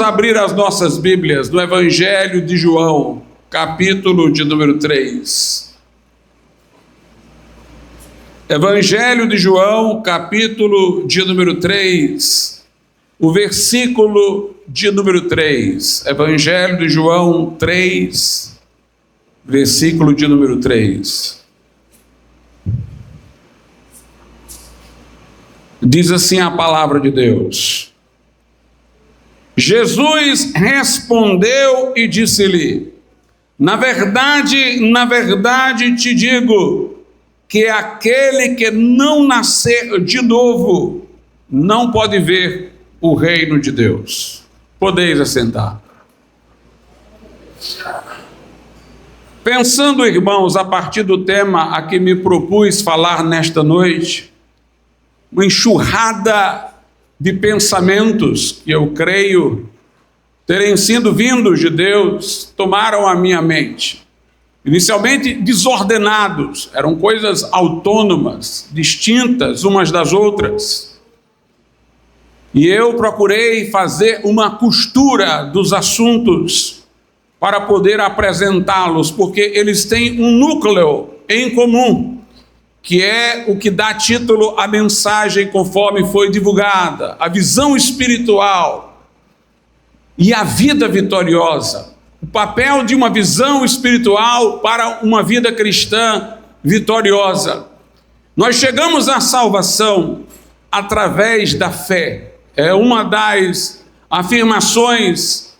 abrir as nossas Bíblias no Evangelho de João, capítulo de número 3. Evangelho de João, capítulo de número 3, o versículo de número 3. Evangelho de João 3, versículo de número 3. Diz assim a palavra de Deus: Jesus respondeu e disse-lhe: na verdade te digo, que aquele que não nascer de novo não pode ver o reino de Deus. Podeis assentar. Pensando, irmãos, a partir do tema a que me propus falar nesta noite, uma enxurrada de pensamentos que eu creio terem sido vindos de Deus, tomaram a minha mente. Inicialmente desordenados, eram coisas autônomas, distintas umas das outras. E eu procurei fazer uma costura dos assuntos para poder apresentá-los, porque eles têm um núcleo em comum, que é o que dá título à mensagem conforme foi divulgada: a visão espiritual e a vida vitoriosa. O papel de uma visão espiritual para uma vida cristã vitoriosa. Nós chegamos à salvação através da fé. É uma das afirmações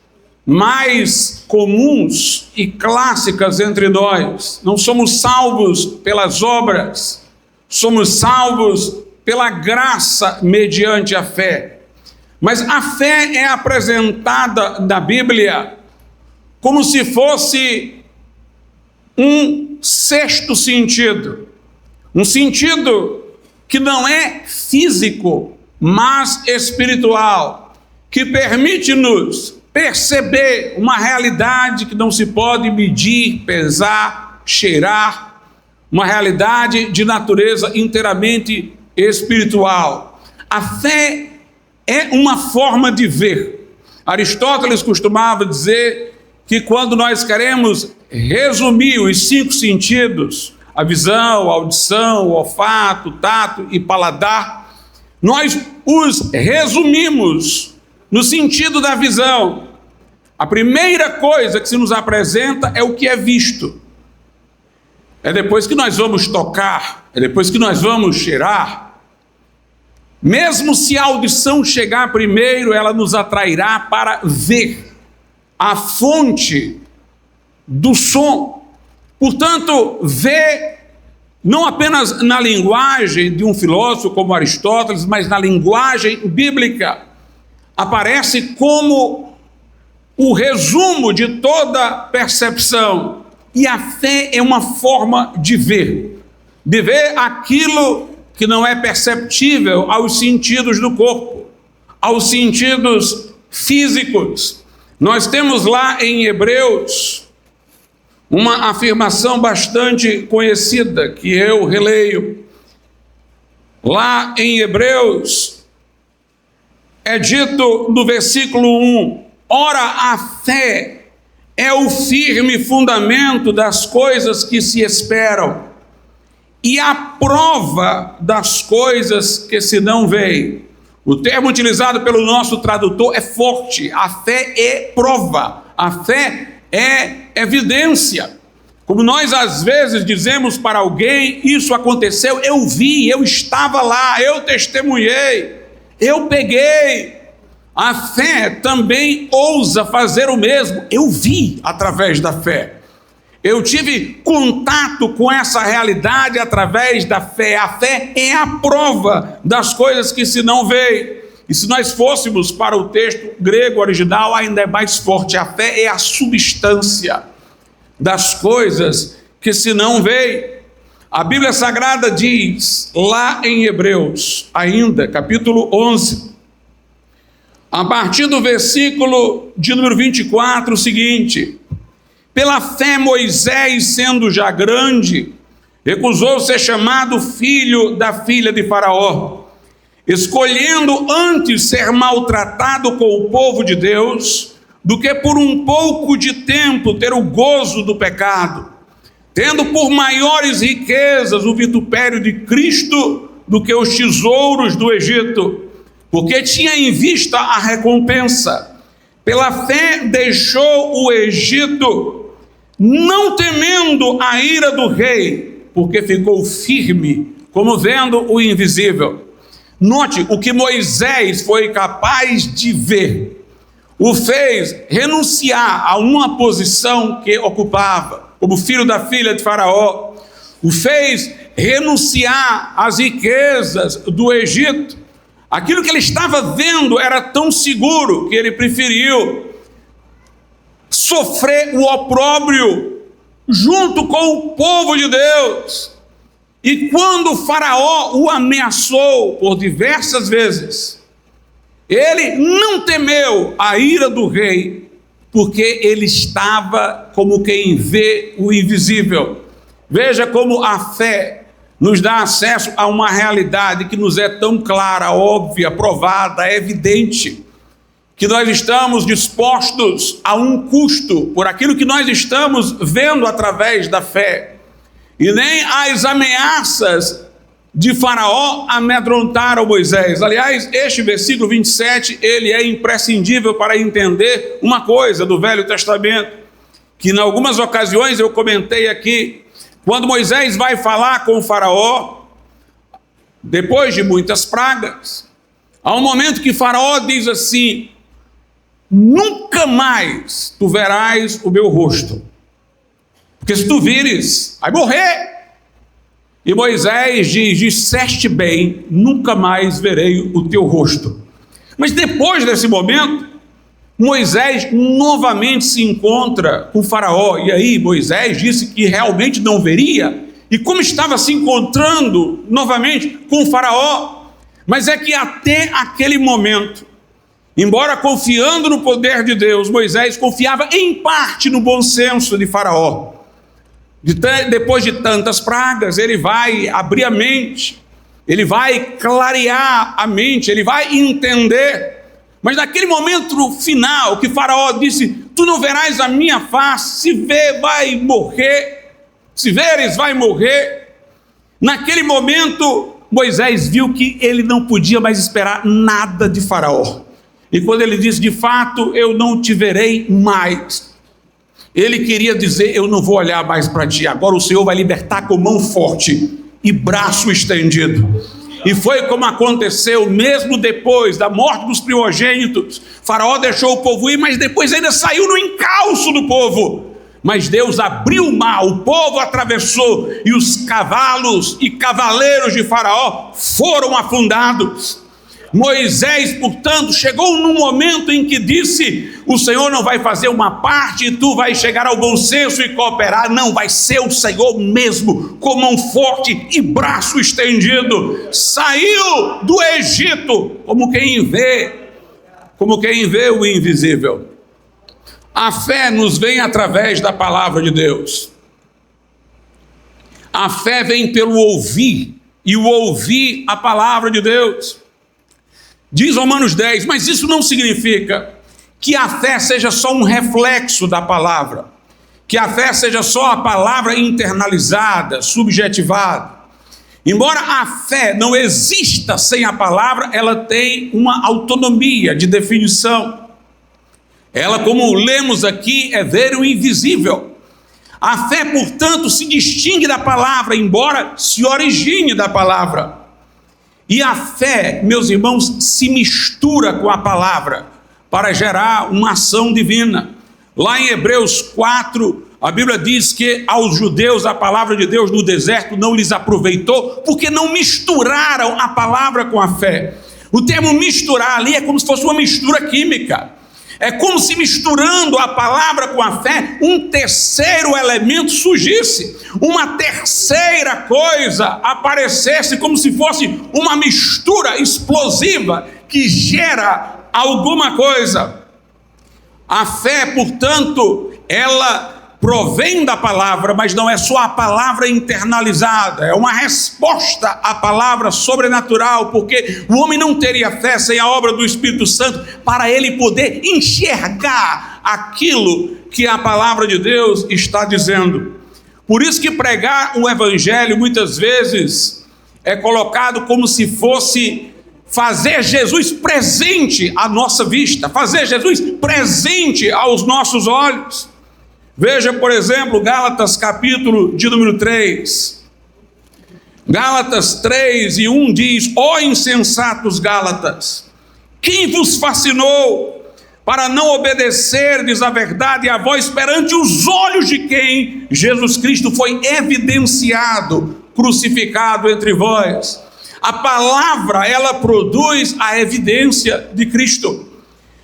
mais comuns e clássicas entre nós. Não somos salvos pelas obras, somos salvos pela graça mediante a fé. Mas a fé é apresentada na Bíblia como se fosse um sexto sentido, um sentido que não é físico, mas espiritual, que permite-nos perceber uma realidade que não se pode medir, pesar, cheirar, uma realidade de natureza inteiramente espiritual. A fé é uma forma de ver. Aristóteles costumava dizer que quando nós queremos resumir os 5 sentidos, a visão, a audição, o olfato, o tato e paladar, nós os resumimos no sentido da visão. A primeira coisa que se nos apresenta é o que é visto. É depois que nós vamos tocar, é depois que nós vamos cheirar. Mesmo se a audição chegar primeiro, ela nos atrairá para ver a fonte do som. Portanto, ver não apenas na linguagem de um filósofo como Aristóteles, mas na linguagem bíblica, aparece como o resumo de toda percepção. E a fé é uma forma de ver aquilo que não é perceptível aos sentidos do corpo, aos sentidos físicos. Nós temos lá em Hebreus uma afirmação bastante conhecida, que eu releio. Lá em Hebreus é dito no versículo 1: ora, a fé é o firme fundamento das coisas que se esperam e a prova das coisas que se não veem. O termo utilizado pelo nosso tradutor é forte. A fé é prova, a fé é evidência. Como nós às vezes dizemos para alguém: isso aconteceu, eu vi, eu estava lá, eu testemunhei, eu peguei. A fé também ousa fazer o mesmo. Eu vi através da fé. Eu tive contato com essa realidade através da fé. A fé é a prova das coisas que se não veem. E se nós fôssemos para o texto grego original, ainda é mais forte. A fé é a substância das coisas que se não veem. A Bíblia Sagrada diz, lá em Hebreus, ainda, capítulo 11, a partir do versículo de número 24, o seguinte: pela fé Moisés, sendo já grande, recusou ser chamado filho da filha de Faraó, escolhendo antes ser maltratado com o povo de Deus, do que por um pouco de tempo ter o gozo do pecado, tendo por maiores riquezas o vitupério de Cristo do que os tesouros do Egito, porque tinha em vista a recompensa. Pela fé deixou o Egito, não temendo a ira do rei, porque ficou firme, como vendo o invisível. Note, o que Moisés foi capaz de ver o fez renunciar a uma posição que ocupava, como filho da filha de Faraó, o fez renunciar às riquezas do Egito. Aquilo que ele estava vendo era tão seguro que ele preferiu sofrer o opróbrio junto com o povo de Deus. E quando Faraó o ameaçou por diversas vezes, ele não temeu a ira do rei, porque ele estava como quem vê o invisível. Veja como a fé nos dá acesso a uma realidade que nos é tão clara, óbvia, provada, evidente, que nós estamos dispostos a um custo por aquilo que nós estamos vendo através da fé. E nem as ameaças de Faraó amedrontaram Moisés. Aliás, este versículo 27, ele é imprescindível para entender uma coisa do Velho Testamento, que em algumas ocasiões eu comentei aqui. Quando Moisés vai falar com o Faraó, depois de muitas pragas, há um momento que Faraó diz assim: nunca mais tu verás o meu rosto, porque se tu vires, vai morrer. E Moisés diz: disseste bem, nunca mais verei o teu rosto. Mas depois desse momento, Moisés novamente se encontra com Faraó. E aí Moisés disse que realmente não veria. E como estava se encontrando novamente com Faraó, mas é que até aquele momento, embora confiando no poder de Deus, Moisés confiava em parte no bom senso de Faraó. Depois de tantas pragas, ele vai abrir a mente, ele vai clarear a mente, ele vai entender. Mas naquele momento final, que Faraó disse: tu não verás a minha face, se ver vai morrer, se veres vai morrer. Naquele momento, Moisés viu que ele não podia mais esperar nada de Faraó. E quando ele disse: de fato, eu não te verei mais, ele queria dizer: eu não vou olhar mais para ti, agora o Senhor vai libertar com mão forte e braço estendido. E foi como aconteceu mesmo depois da morte dos primogênitos. Faraó deixou o povo ir, mas depois ainda saiu no encalço do povo. Mas Deus abriu o mar, o povo atravessou, e os cavalos e cavaleiros de Faraó foram afundados. Moisés, portanto, chegou num momento em que disse: o Senhor não vai fazer uma parte e tu vai chegar ao bom senso e cooperar. Não, vai ser o Senhor mesmo, com mão forte e braço estendido. Saiu do Egito como quem vê o invisível. A fé nos vem através da palavra de Deus. A fé vem pelo ouvir, e o ouvir a palavra de Deus. Diz Romanos 10, mas isso não significa que a fé seja só um reflexo da palavra, que a fé seja só a palavra internalizada, subjetivada. Embora a fé não exista sem a palavra, ela tem uma autonomia de definição. Ela, como lemos aqui, é ver o invisível. A fé, portanto, se distingue da palavra, embora se origine da palavra. E a fé, meus irmãos, se mistura com a palavra para gerar uma ação divina. Lá em Hebreus 4, a Bíblia diz que aos judeus a palavra de Deus no deserto não lhes aproveitou, porque não misturaram a palavra com a fé. O termo misturar ali é como se fosse uma mistura química. É como se misturando a palavra com a fé, um terceiro elemento surgisse, uma terceira coisa aparecesse, como se fosse uma mistura explosiva que gera alguma coisa. A fé, portanto, ela provém da palavra, mas não é só a palavra internalizada, é uma resposta à palavra sobrenatural, porque o homem não teria fé sem a obra do Espírito Santo para ele poder enxergar aquilo que a palavra de Deus está dizendo. Por isso que pregar o evangelho muitas vezes é colocado como se fosse fazer Jesus presente à nossa vista, fazer Jesus presente aos nossos olhos. Veja, por exemplo, Gálatas capítulo de número 3. Gálatas 3:1 diz: ó insensatos Gálatas, quem vos fascinou para não obedecerdes à verdade e à voz perante os olhos de quem Jesus Cristo foi evidenciado, crucificado entre vós? A palavra, ela produz a evidência de Cristo.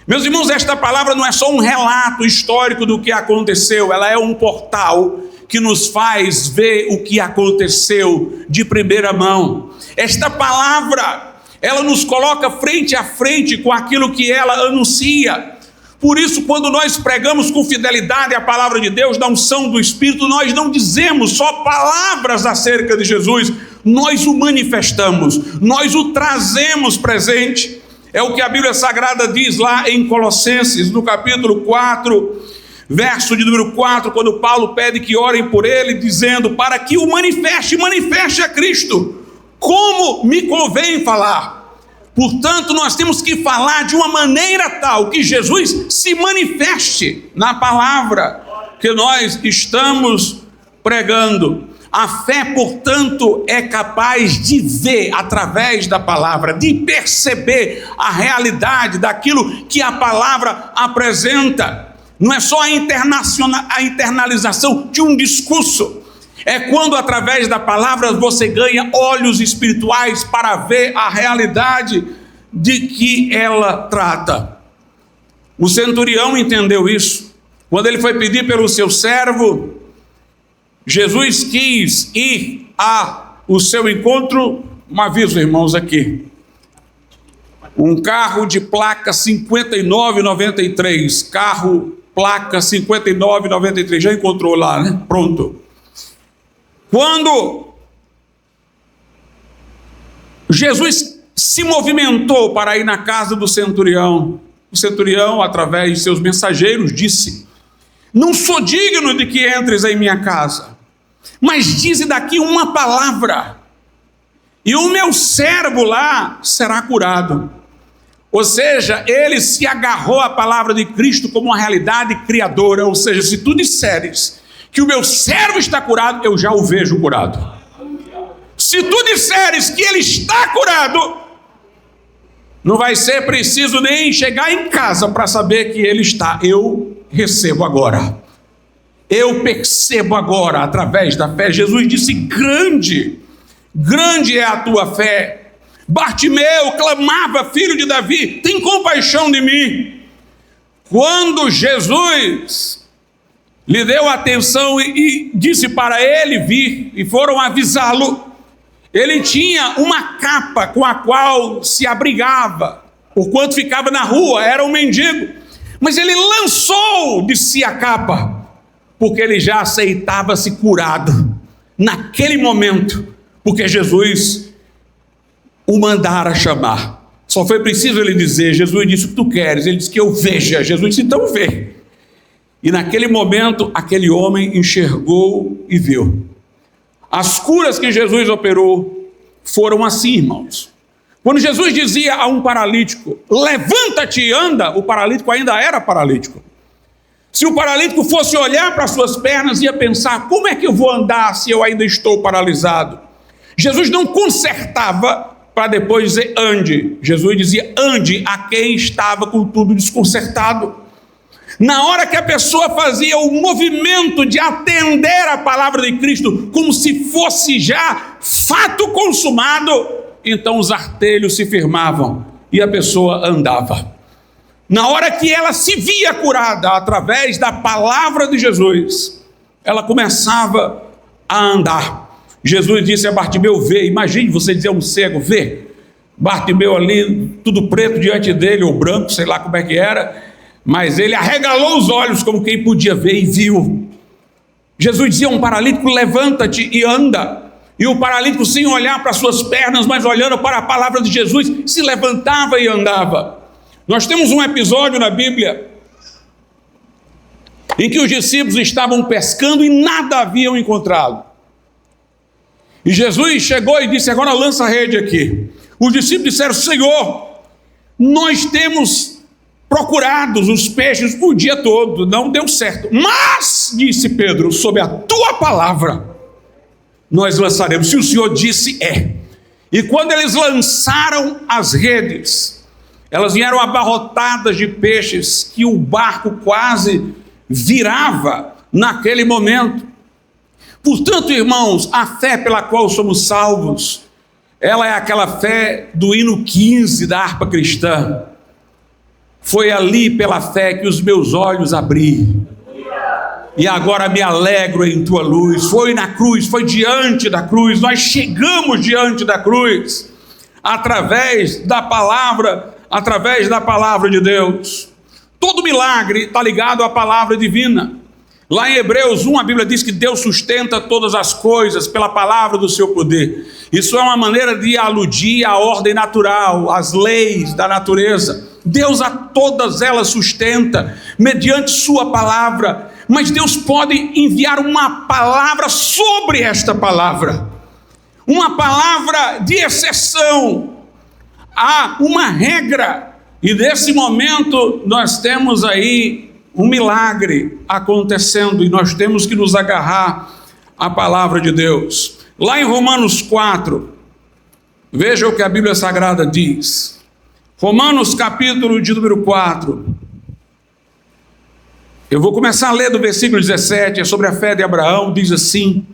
Meus irmãos, esta palavra não é só um relato histórico do que aconteceu, ela é um portal que nos faz ver o que aconteceu de primeira mão. Esta palavra, ela nos coloca frente a frente com aquilo que ela anuncia. Por isso, quando nós pregamos com fidelidade a palavra de Deus, da unção do Espírito, nós não dizemos só palavras acerca de Jesus, nós o manifestamos, nós o trazemos presente. É o que a Bíblia Sagrada diz lá em Colossenses, no capítulo 4, verso de número 4, quando Paulo pede que orem por ele, dizendo, para que o manifeste a Cristo, como me convém falar. Portanto, nós temos que falar de uma maneira tal que Jesus se manifeste na palavra que nós estamos pregando. A fé, portanto, é capaz de ver através da palavra, de perceber a realidade daquilo que a palavra apresenta. Não é só a internalização de um discurso. É quando através da palavra você ganha olhos espirituais para ver a realidade de que ela trata. O centurião entendeu isso. Quando ele foi pedir pelo seu servo, Jesus quis ir ao seu encontro. Um aviso, irmãos, aqui. Um carro de placa 5993. Carro, placa 5993. Já encontrou lá, né? Pronto. Quando Jesus se movimentou para ir na casa do centurião, o centurião, através de seus mensageiros, disse: não sou digno de que entres em minha casa, mas dize daqui uma palavra, e o meu servo lá será curado. Ou seja, ele se agarrou à palavra de Cristo como uma realidade criadora. Ou seja, se tu disseres que o meu servo está curado, eu já o vejo curado. Se tu disseres que ele está curado, não vai ser preciso nem chegar em casa para saber que ele está. Eu recebo agora. Eu percebo agora, através da fé. Jesus disse: grande é a tua fé. Bartimeu clamava: filho de Davi, tem compaixão de mim. Quando Jesus lhe deu atenção e disse para ele vir, e foram avisá-lo, ele tinha uma capa com a qual se abrigava, porquanto ficava na rua, era um mendigo. Mas ele lançou de si a capa, porque ele já aceitava-se curado naquele momento, porque Jesus o mandara chamar. Só foi preciso ele dizer. Jesus disse: o que tu queres? Ele disse: que eu veja. Jesus disse: então vê. E naquele momento aquele homem enxergou e viu. As curas que Jesus operou foram assim, irmãos. Quando Jesus dizia a um paralítico: levanta-te e anda, o paralítico ainda era paralítico. Se o paralítico fosse olhar para as suas pernas, ia pensar: como é que eu vou andar se eu ainda estou paralisado? Jesus não consertava para depois dizer ande. Jesus dizia ande a quem estava com tudo desconcertado. Na hora que a pessoa fazia o movimento de atender a palavra de Cristo como se fosse já fato consumado, então os artelhos se firmavam e a pessoa andava. Na hora que ela se via curada através da palavra de Jesus, ela começava a andar. Jesus disse a Bartimeu: vê. Imagine você dizer a um cego: vê. Bartimeu ali, tudo preto diante dele, ou branco, sei lá como é que era, mas ele arregalou os olhos como quem podia ver e viu. Jesus dizia a um paralítico: levanta-te e anda. E o paralítico, sem olhar para suas pernas, mas olhando para a palavra de Jesus, se levantava e andava. Nós temos um episódio na Bíblia em que os discípulos estavam pescando e nada haviam encontrado. E Jesus chegou e disse: agora lança a rede aqui. Os discípulos disseram: Senhor, nós temos procurado os peixes o dia todo, não deu certo. Mas, disse Pedro, sob a tua palavra, nós lançaremos. Se o Senhor disse, é. E quando eles lançaram as redes, elas vieram abarrotadas de peixes que o barco quase virava naquele momento. Portanto, irmãos, a fé pela qual somos salvos, ela é aquela fé do hino 15 da harpa cristã. Foi ali pela fé que os meus olhos abri, e agora me alegro em tua luz. Foi na cruz, foi diante da cruz, nós chegamos diante da cruz, através da palavra de Deus. Todo milagre está ligado à palavra divina. Lá em Hebreus 1, a Bíblia diz que Deus sustenta todas as coisas pela palavra do seu poder. Isso é uma maneira de aludir à ordem natural, às leis da natureza. Deus a todas elas sustenta mediante sua palavra, mas Deus pode enviar uma palavra sobre esta palavra, uma palavra de exceção. Há uma regra, e nesse momento nós temos aí um milagre acontecendo, e nós temos que nos agarrar à palavra de Deus. Lá em Romanos 4, veja o que a Bíblia Sagrada diz. Romanos capítulo de número 4. Eu vou começar a ler do versículo 17, é sobre a fé de Abraão. Diz assim: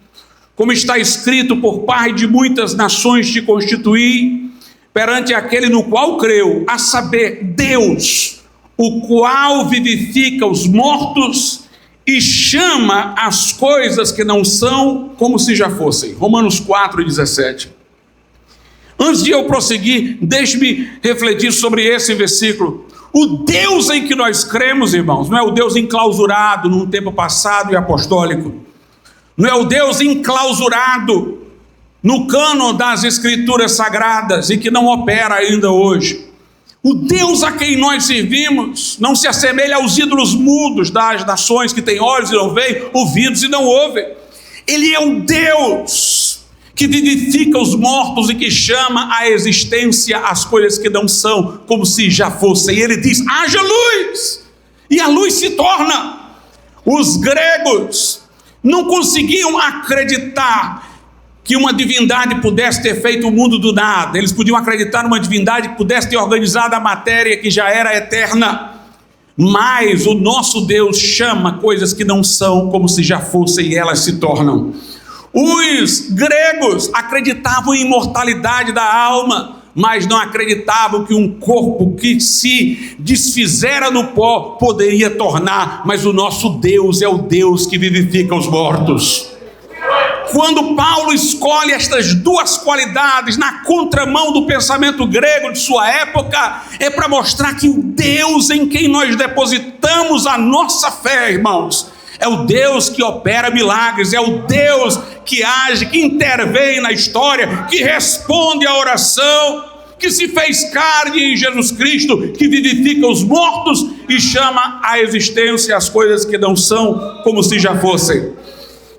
como está escrito, por pai de muitas nações te constituí, perante aquele no qual creu, a saber, Deus, o qual vivifica os mortos e chama as coisas que não são como se já fossem. Romanos 4:17. Antes de eu prosseguir, deixe-me refletir sobre esse versículo. O Deus em que nós cremos, irmãos, não é o Deus enclausurado num tempo passado e apostólico. Não é o Deus enclausurado no cânon das Escrituras Sagradas e que não opera ainda hoje. O Deus a quem nós servimos não se assemelha aos ídolos mudos das nações que têm olhos e não veem, ouvidos e não ouvem. Ele é o Deus que vivifica os mortos e que chama à existência as coisas que não são como se já fossem. E ele diz: haja luz, e a luz se torna. Os gregos não conseguiam acreditar que uma divindade pudesse ter feito o mundo do nada. Eles podiam acreditar numa divindade que pudesse ter organizado a matéria que já era eterna. Mas o nosso Deus chama coisas que não são como se já fossem, e elas se tornam. Os gregos acreditavam em imortalidade da alma, mas não acreditavam que um corpo que se desfizera no pó poderia tornar. Mas o nosso Deus é o Deus que vivifica os mortos. Quando Paulo escolhe estas duas qualidades na contramão do pensamento grego de sua época, é para mostrar que o Deus em quem nós depositamos a nossa fé, irmãos, é o Deus que opera milagres, é o Deus que age, que intervém na história, que responde à oração, que se fez carne em Jesus Cristo, que vivifica os mortos e chama à existência as coisas que não são como se já fossem.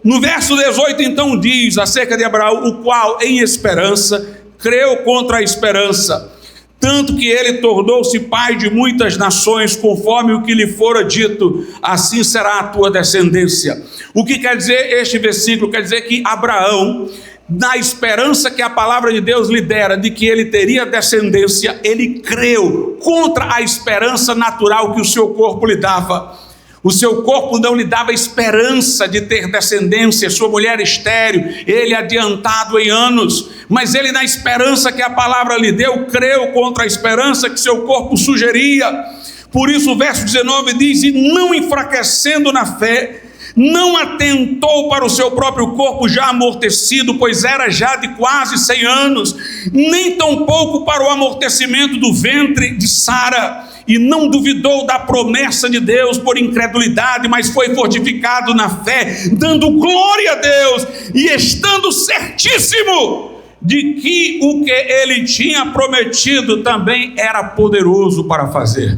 No verso 18 então diz acerca de Abraão, o qual em esperança creu contra a esperança, tanto que ele tornou-se pai de muitas nações, conforme o que lhe fora dito, assim será a tua descendência. O que quer dizer este versículo? Quer dizer que Abraão, na esperança que a palavra de Deus lhe dera de que ele teria descendência, ele creu contra a esperança natural que o seu corpo lhe dava. O seu corpo não lhe dava esperança de ter descendência, sua mulher estéril, ele adiantado em anos, mas ele, na esperança que a palavra lhe deu, creu contra a esperança que seu corpo sugeria. Por isso o verso 19 diz: e não enfraquecendo na fé, não atentou para o seu próprio corpo já amortecido, pois era já de quase 100 anos, nem tampouco para o amortecimento do ventre de Sara. e não duvidou da promessa de Deus por incredulidade, mas foi fortificado na fé, dando glória a Deus e estando certíssimo de que o que ele tinha prometido também era poderoso para fazer.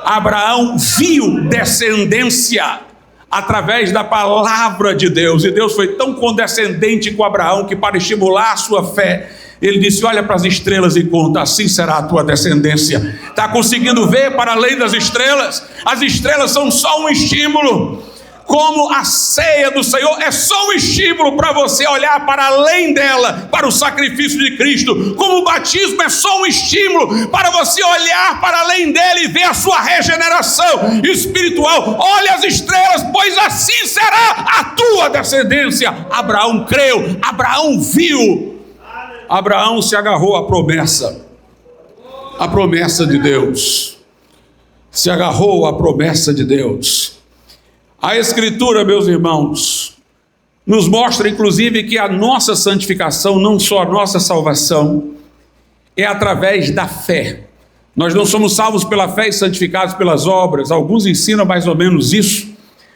Abraão viu descendência através da palavra de Deus, e Deus foi tão condescendente com Abraão que, para estimular a sua fé, ele disse: olha para as estrelas e conta, assim será a tua descendência. Está conseguindo ver para além das estrelas? As estrelas são só um estímulo, como a ceia do Senhor é só um estímulo para você olhar para além dela, para o sacrifício de Cristo. Como o batismo é só um estímulo para você olhar para além dele e ver a sua regeneração espiritual. Olha as estrelas, pois assim será a tua descendência. Abraão creu, Abraão viu, Abraão se agarrou à promessa de Deus, se agarrou à promessa de Deus. A Escritura, meus irmãos, nos mostra inclusive que a nossa santificação, não só a nossa salvação, é através da fé. Nós não somos salvos pela fé e santificados pelas obras. Alguns ensinam mais ou menos isso,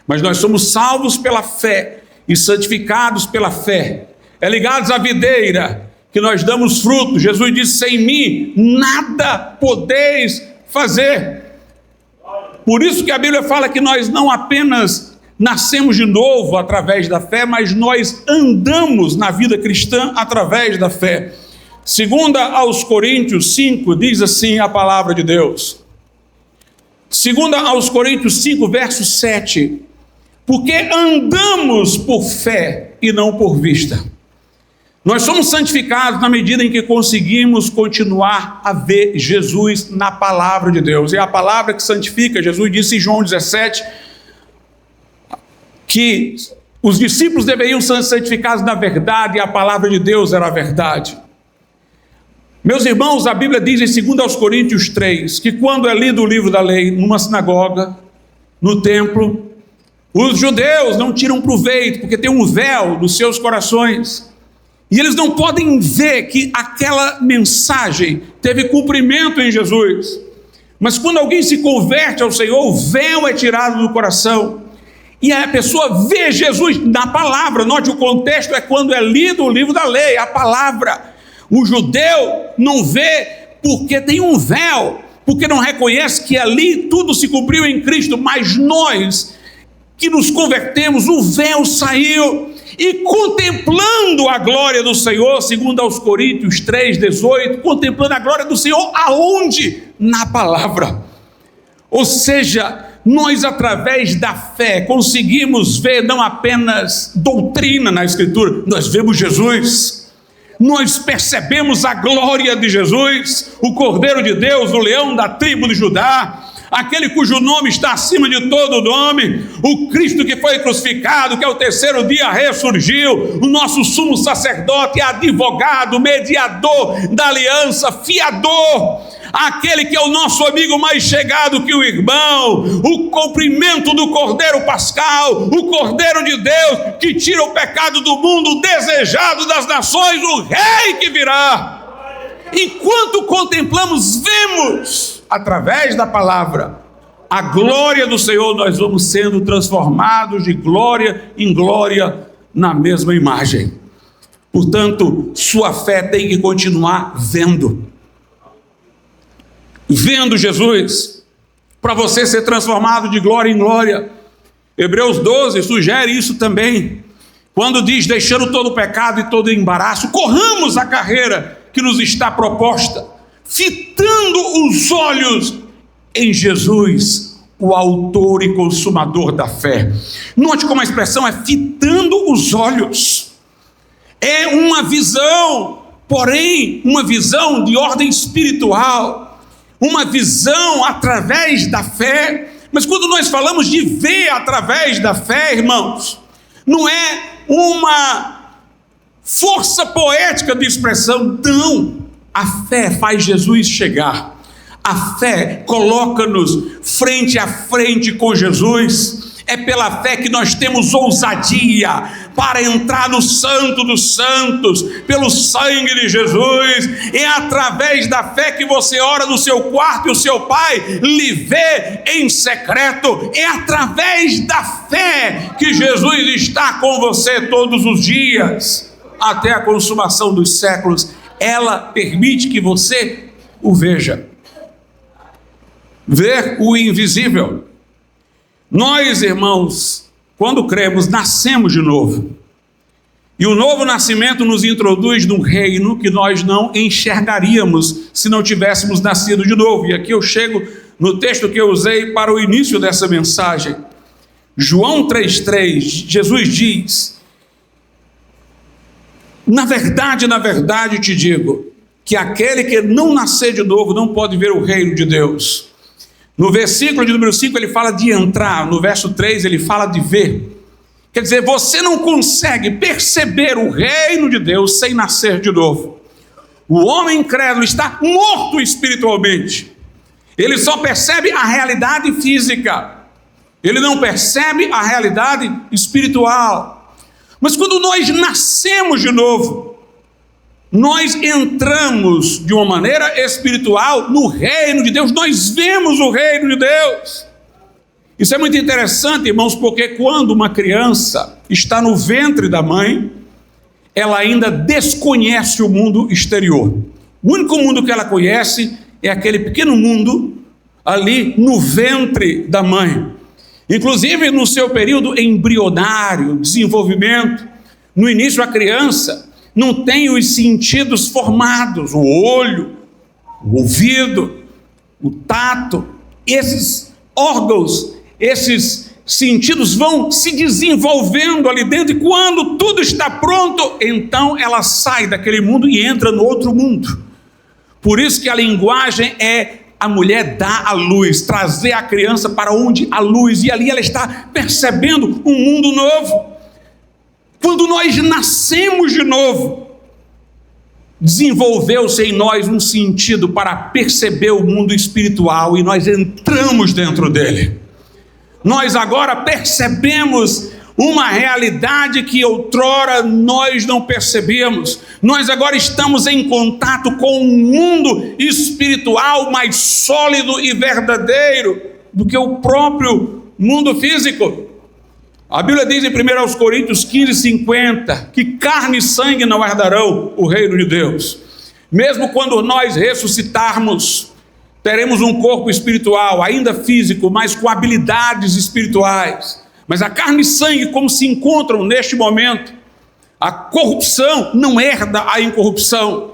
mas nós somos salvos pela fé e santificados pela fé. É ligados à videira que nós damos fruto. Jesus disse: sem mim nada podeis fazer. Por isso que a Bíblia fala que nós não apenas nascemos de novo através da fé, mas nós andamos na vida cristã através da fé. Segunda aos Coríntios 5, diz assim a palavra de Deus. Segunda aos Coríntios 5, verso 7. Porque andamos por fé e não por vista. Nós somos santificados na medida em que conseguimos continuar a ver Jesus na palavra de Deus. É a palavra que santifica. Jesus disse em João 17 que os discípulos deveriam ser santificados na verdade, e a palavra de Deus era a verdade. Meus irmãos, a Bíblia diz em 2 Coríntios 3 que quando é lido o livro da lei numa sinagoga, no templo, os judeus não tiram proveito, porque tem um véu nos seus corações. E eles não podem ver que aquela mensagem teve cumprimento em Jesus. Mas quando alguém se converte ao Senhor, o véu é tirado do coração. E a pessoa vê Jesus na palavra. Note, o contexto é quando é lido o livro da lei, a palavra. O judeu não vê porque tem um véu, porque não reconhece que ali tudo se cumpriu em Cristo. Mas nós que nos convertemos, o véu saiu. E contemplando a glória do Senhor, segundo aos Coríntios 3,18, contemplando a glória do Senhor, aonde? Na palavra. Ou seja, nós através da fé conseguimos ver não apenas doutrina na Escritura, nós vemos Jesus, nós percebemos a glória de Jesus, o Cordeiro de Deus, o leão da tribo de Judá, aquele cujo nome está acima de todo nome, o Cristo que foi crucificado, que ao terceiro dia ressurgiu, o nosso sumo sacerdote, advogado, mediador da aliança, fiador, aquele que é o nosso amigo mais chegado que o irmão, o cumprimento do Cordeiro Pascal, o Cordeiro de Deus que tira o pecado do mundo, o desejado das nações, o Rei que virá. Enquanto contemplamos, vemos através da palavra a glória do Senhor, nós vamos sendo transformados de glória em glória na mesma imagem. Portanto, sua fé tem que continuar vendo Jesus, para você ser transformado de glória em glória. Hebreus 12 sugere isso também, quando diz: deixando todo o pecado e todo o embaraço, corramos a carreira que nos está proposta, fitando os olhos em Jesus, o autor e consumador da fé. Note como a expressão é fitando os olhos. É uma visão, porém, uma visão de ordem espiritual, uma visão através da fé. Mas quando nós falamos de ver através da fé, irmãos, não é uma força poética de expressão, não. A fé faz Jesus chegar. A fé coloca-nos frente a frente com Jesus. É pela fé que nós temos ousadia para entrar no Santo dos Santos, pelo sangue de Jesus. É através da fé que você ora no seu quarto e o seu Pai lhe vê em secreto. É através da fé que Jesus está com você todos os dias, até a consumação dos séculos. Ela permite que você o veja. Ver o invisível. Nós, irmãos, quando cremos, nascemos de novo. E o novo nascimento nos introduz num reino que nós não enxergaríamos se não tivéssemos nascido de novo. E aqui eu chego no texto que eu usei para o início dessa mensagem. João 3,3, Jesus diz: na verdade te digo, que aquele que não nascer de novo não pode ver o reino de Deus. No versículo de número 5 ele fala de entrar, no verso 3 ele fala de ver. Quer dizer, você não consegue perceber o reino de Deus sem nascer de novo. O homem incrédulo está morto espiritualmente. Ele só percebe a realidade física. Ele não percebe a realidade espiritual. Mas quando nós nascemos de novo, nós entramos de uma maneira espiritual no reino de Deus. Nós vemos o reino de Deus. Isso é muito interessante, irmãos, porque quando uma criança está no ventre da mãe, ela ainda desconhece o mundo exterior. O único mundo que ela conhece é aquele pequeno mundo ali no ventre da mãe. Inclusive no seu período embrionário, desenvolvimento, no início a criança não tem os sentidos formados, o olho, o ouvido, o tato. Esses órgãos, esses sentidos vão se desenvolvendo ali dentro, e quando tudo está pronto, então ela sai daquele mundo e entra no outro mundo. Por isso que a linguagem é a mulher dar a luz, trazer a criança para onde a luz, e ali ela está percebendo um mundo novo. Quando nós nascemos de novo, desenvolveu-se em nós um sentido para perceber o mundo espiritual, e nós entramos dentro dele. Nós agora percebemos uma realidade que outrora nós não percebíamos. Nós agora estamos em contato com um mundo espiritual mais sólido e verdadeiro do que o próprio mundo físico. A Bíblia diz em 1 Coríntios 15:50 que carne e sangue não herdarão o reino de Deus. Mesmo quando nós ressuscitarmos, teremos um corpo espiritual, ainda físico, mas com habilidades espirituais. Mas a carne e sangue, como se encontram neste momento, a corrupção não herda a incorrupção.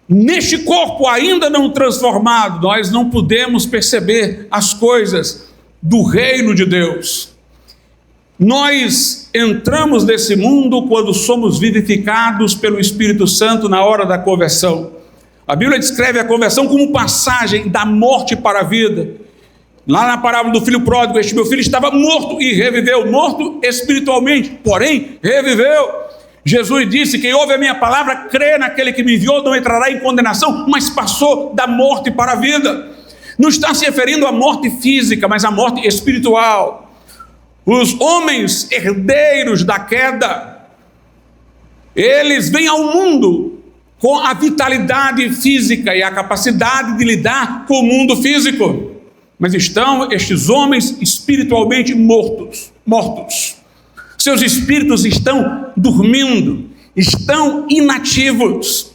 Neste corpo ainda não transformado, nós não podemos perceber as coisas do reino de Deus. Nós entramos nesse mundo quando somos vivificados pelo Espírito Santo na hora da conversão. A Bíblia descreve a conversão como passagem da morte para a vida. Lá na parábola do filho pródigo, este meu filho estava morto e reviveu, morto espiritualmente, porém reviveu. Jesus disse: quem ouve a minha palavra, crê naquele que me enviou, não entrará em condenação, mas passou da morte para a vida. Não está se referindo à morte física, mas à morte espiritual. Os homens herdeiros da queda, eles vêm ao mundo com a vitalidade física e a capacidade de lidar com o mundo físico. Mas estão estes homens espiritualmente mortos. Seus espíritos estão dormindo, estão inativos.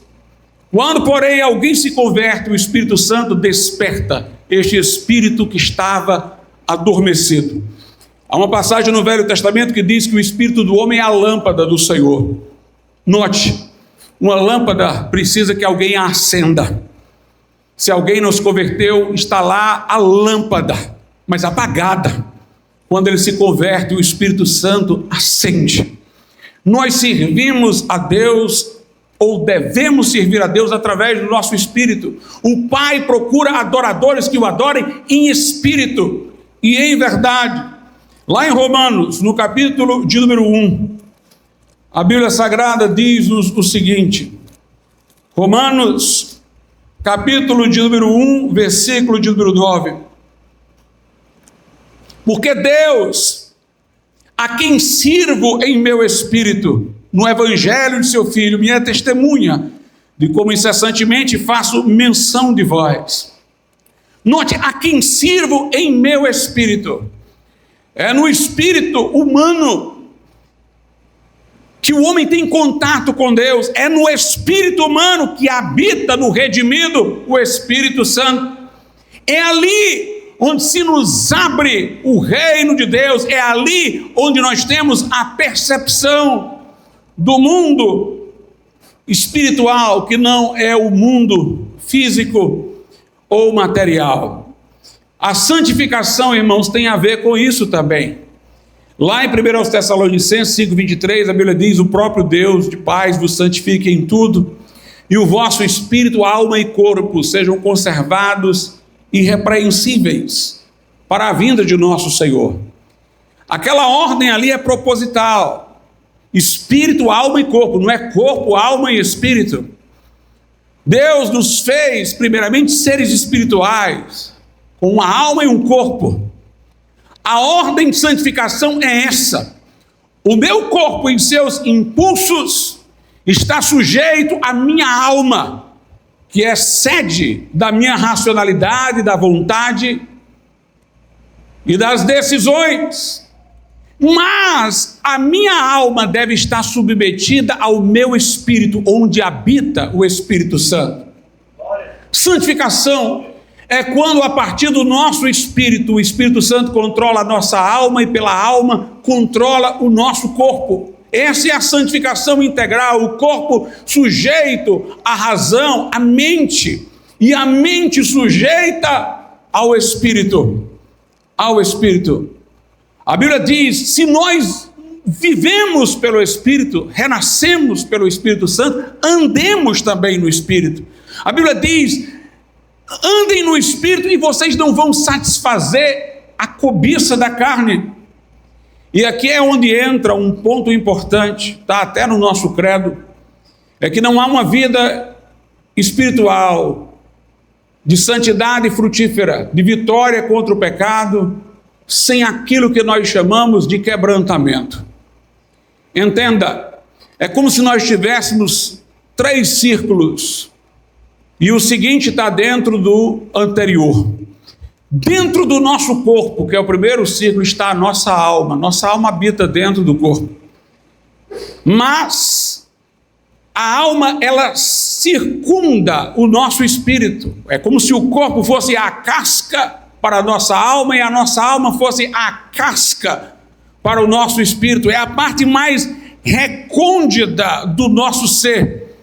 Quando, porém, alguém se converte, o Espírito Santo desperta este espírito que estava adormecido. Há uma passagem no Velho Testamento que diz que o espírito do homem é a lâmpada do Senhor. Note, uma lâmpada precisa que alguém a acenda. Se alguém não se converteu, está lá a lâmpada, mas apagada. Quando ele se converte, o Espírito Santo acende. Nós servimos a Deus, ou devemos servir a Deus através do nosso espírito. O Pai procura adoradores que o adorem em espírito e em verdade. Lá em Romanos, no capítulo de número 1, a Bíblia Sagrada diz-nos o seguinte: Romanos, capítulo de número 1, versículo de número 9. Porque Deus a quem sirvo em meu espírito, no evangelho de seu Filho, minha testemunha, de como incessantemente faço menção de vós. Note, a quem sirvo em meu espírito. É no espírito humano que o homem tem contato com Deus. É no espírito humano que habita no redimido o Espírito Santo. É ali onde se nos abre o reino de Deus. É ali onde nós temos a percepção do mundo espiritual, que não é o mundo físico ou material. A santificação, irmãos, tem a ver com isso também. Lá em 1 Tessalonicenses 5,23, a Bíblia diz: o próprio Deus de paz vos santifique em tudo, e o vosso espírito, alma e corpo sejam conservados irrepreensíveis para a vinda de nosso Senhor. Aquela ordem ali é proposital. Espírito, alma e corpo, não é corpo, alma e espírito. Deus nos fez, primeiramente, seres espirituais, com uma alma e um corpo. A ordem de santificação é essa. O meu corpo, em seus impulsos, está sujeito à minha alma, que é sede da minha racionalidade, da vontade e das decisões. Mas a minha alma deve estar submetida ao meu espírito, onde habita o Espírito Santo. Santificação é quando, a partir do nosso espírito, o Espírito Santo controla a nossa alma e pela alma controla o nosso corpo. Essa é a santificação integral, o corpo sujeito à razão, à mente, e a mente sujeita ao espírito. Ao espírito. A Bíblia diz: se nós vivemos pelo Espírito, renascemos pelo Espírito Santo, andemos também no Espírito. A Bíblia diz: andem no Espírito e vocês não vão satisfazer a cobiça da carne. E aqui é onde entra um ponto importante, está até no nosso credo, é que não há uma vida espiritual de santidade frutífera, de vitória contra o pecado, sem aquilo que nós chamamos de quebrantamento. Entenda, é como se nós tivéssemos 3 círculos, e o seguinte está dentro do anterior. Dentro do nosso corpo, que é o primeiro círculo, está a nossa alma habita dentro do corpo. Mas a alma, ela circunda o nosso espírito, é como se o corpo fosse a casca para a nossa alma e a nossa alma fosse a casca para o nosso espírito. É a parte mais recôndita do nosso ser.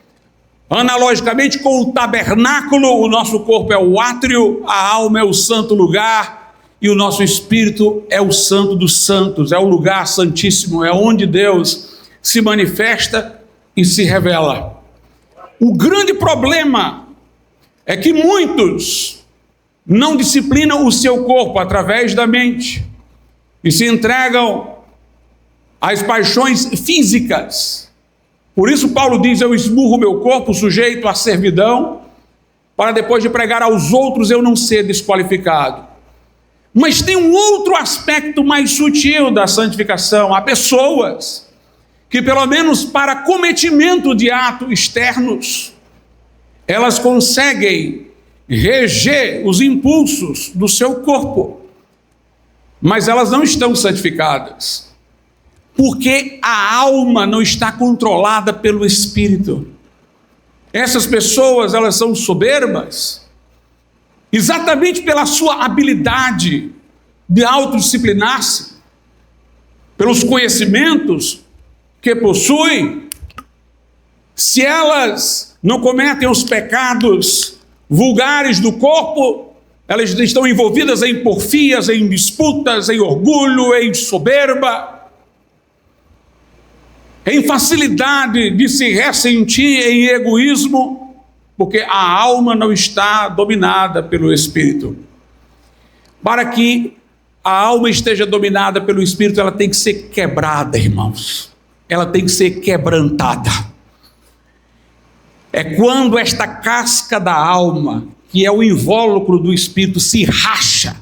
Analogicamente com o tabernáculo, o nosso corpo é o átrio, a alma é o santo lugar e o nosso espírito é o santo dos santos, é o lugar santíssimo, é onde Deus se manifesta e se revela. O grande problema é que muitos não disciplinam o seu corpo através da mente e se entregam às paixões físicas. Por isso Paulo diz: eu esmurro meu corpo sujeito à servidão, para depois de pregar aos outros eu não ser desqualificado. Mas tem um outro aspecto mais sutil da santificação. Há pessoas que, pelo menos para cometimento de atos externos, elas conseguem reger os impulsos do seu corpo, mas elas não estão santificadas, porque a alma não está controlada pelo Espírito. Essas pessoas, elas são soberbas, exatamente pela sua habilidade de autodisciplinar-se, pelos conhecimentos que possuem. Se elas não cometem os pecados vulgares do corpo, elas estão envolvidas em porfias, em disputas, em orgulho, em soberba, em facilidade de se ressentir, em egoísmo, porque a alma não está dominada pelo Espírito. Para que a alma esteja dominada pelo Espírito, ela tem que ser quebrada, irmãos. Ela tem que ser quebrantada. É quando esta casca da alma, que é o invólucro do Espírito, se racha,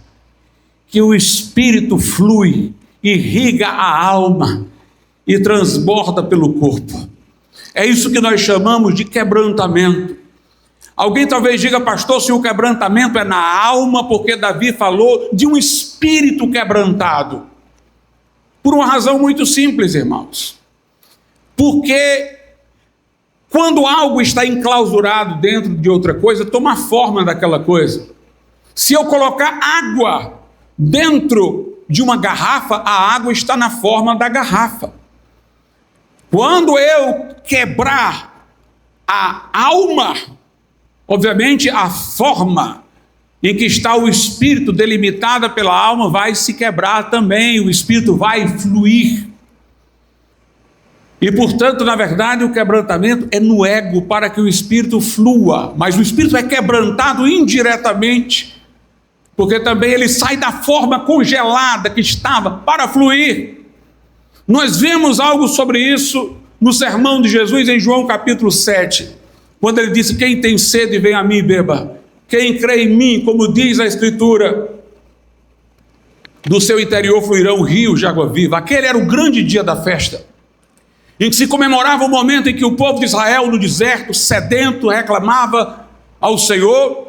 que o Espírito flui irriga a alma e transborda pelo corpo. É isso que nós chamamos de quebrantamento. Alguém talvez diga, pastor, se o quebrantamento é na alma, porque Davi falou de um espírito quebrantado. Por uma razão muito simples, irmãos. Porque quando algo está enclausurado dentro de outra coisa, toma a forma daquela coisa. Se eu colocar água dentro de uma garrafa, a água está na forma da garrafa. Quando eu quebrar a alma, obviamente a forma em que está o espírito delimitada pela alma vai se quebrar também, o espírito vai fluir. E portanto, na verdade, o quebrantamento é no ego para que o espírito flua, mas o espírito é quebrantado indiretamente, porque também ele sai da forma congelada que estava para fluir. Nós vemos algo sobre isso no sermão de Jesus em João capítulo 7, quando ele disse, quem tem sede vem a mim e beba, quem crê em mim, como diz a Escritura, do seu interior fluirão rios de água viva. Aquele era o grande dia da festa, em que se comemorava o momento em que o povo de Israel no deserto, sedento, reclamava ao Senhor,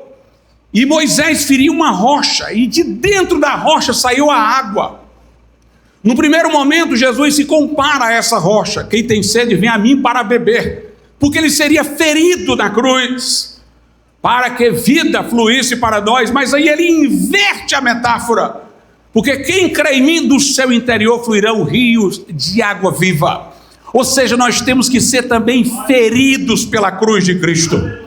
e Moisés feriu uma rocha, e de dentro da rocha saiu a água. No primeiro momento, Jesus se compara a essa rocha. Quem tem sede, vem a mim para beber. Porque ele seria ferido na cruz, para que vida fluísse para nós. Mas aí ele inverte a metáfora. Porque quem crê em mim, do seu interior fluirão rios de água viva. Ou seja, nós temos que ser também feridos pela cruz de Cristo.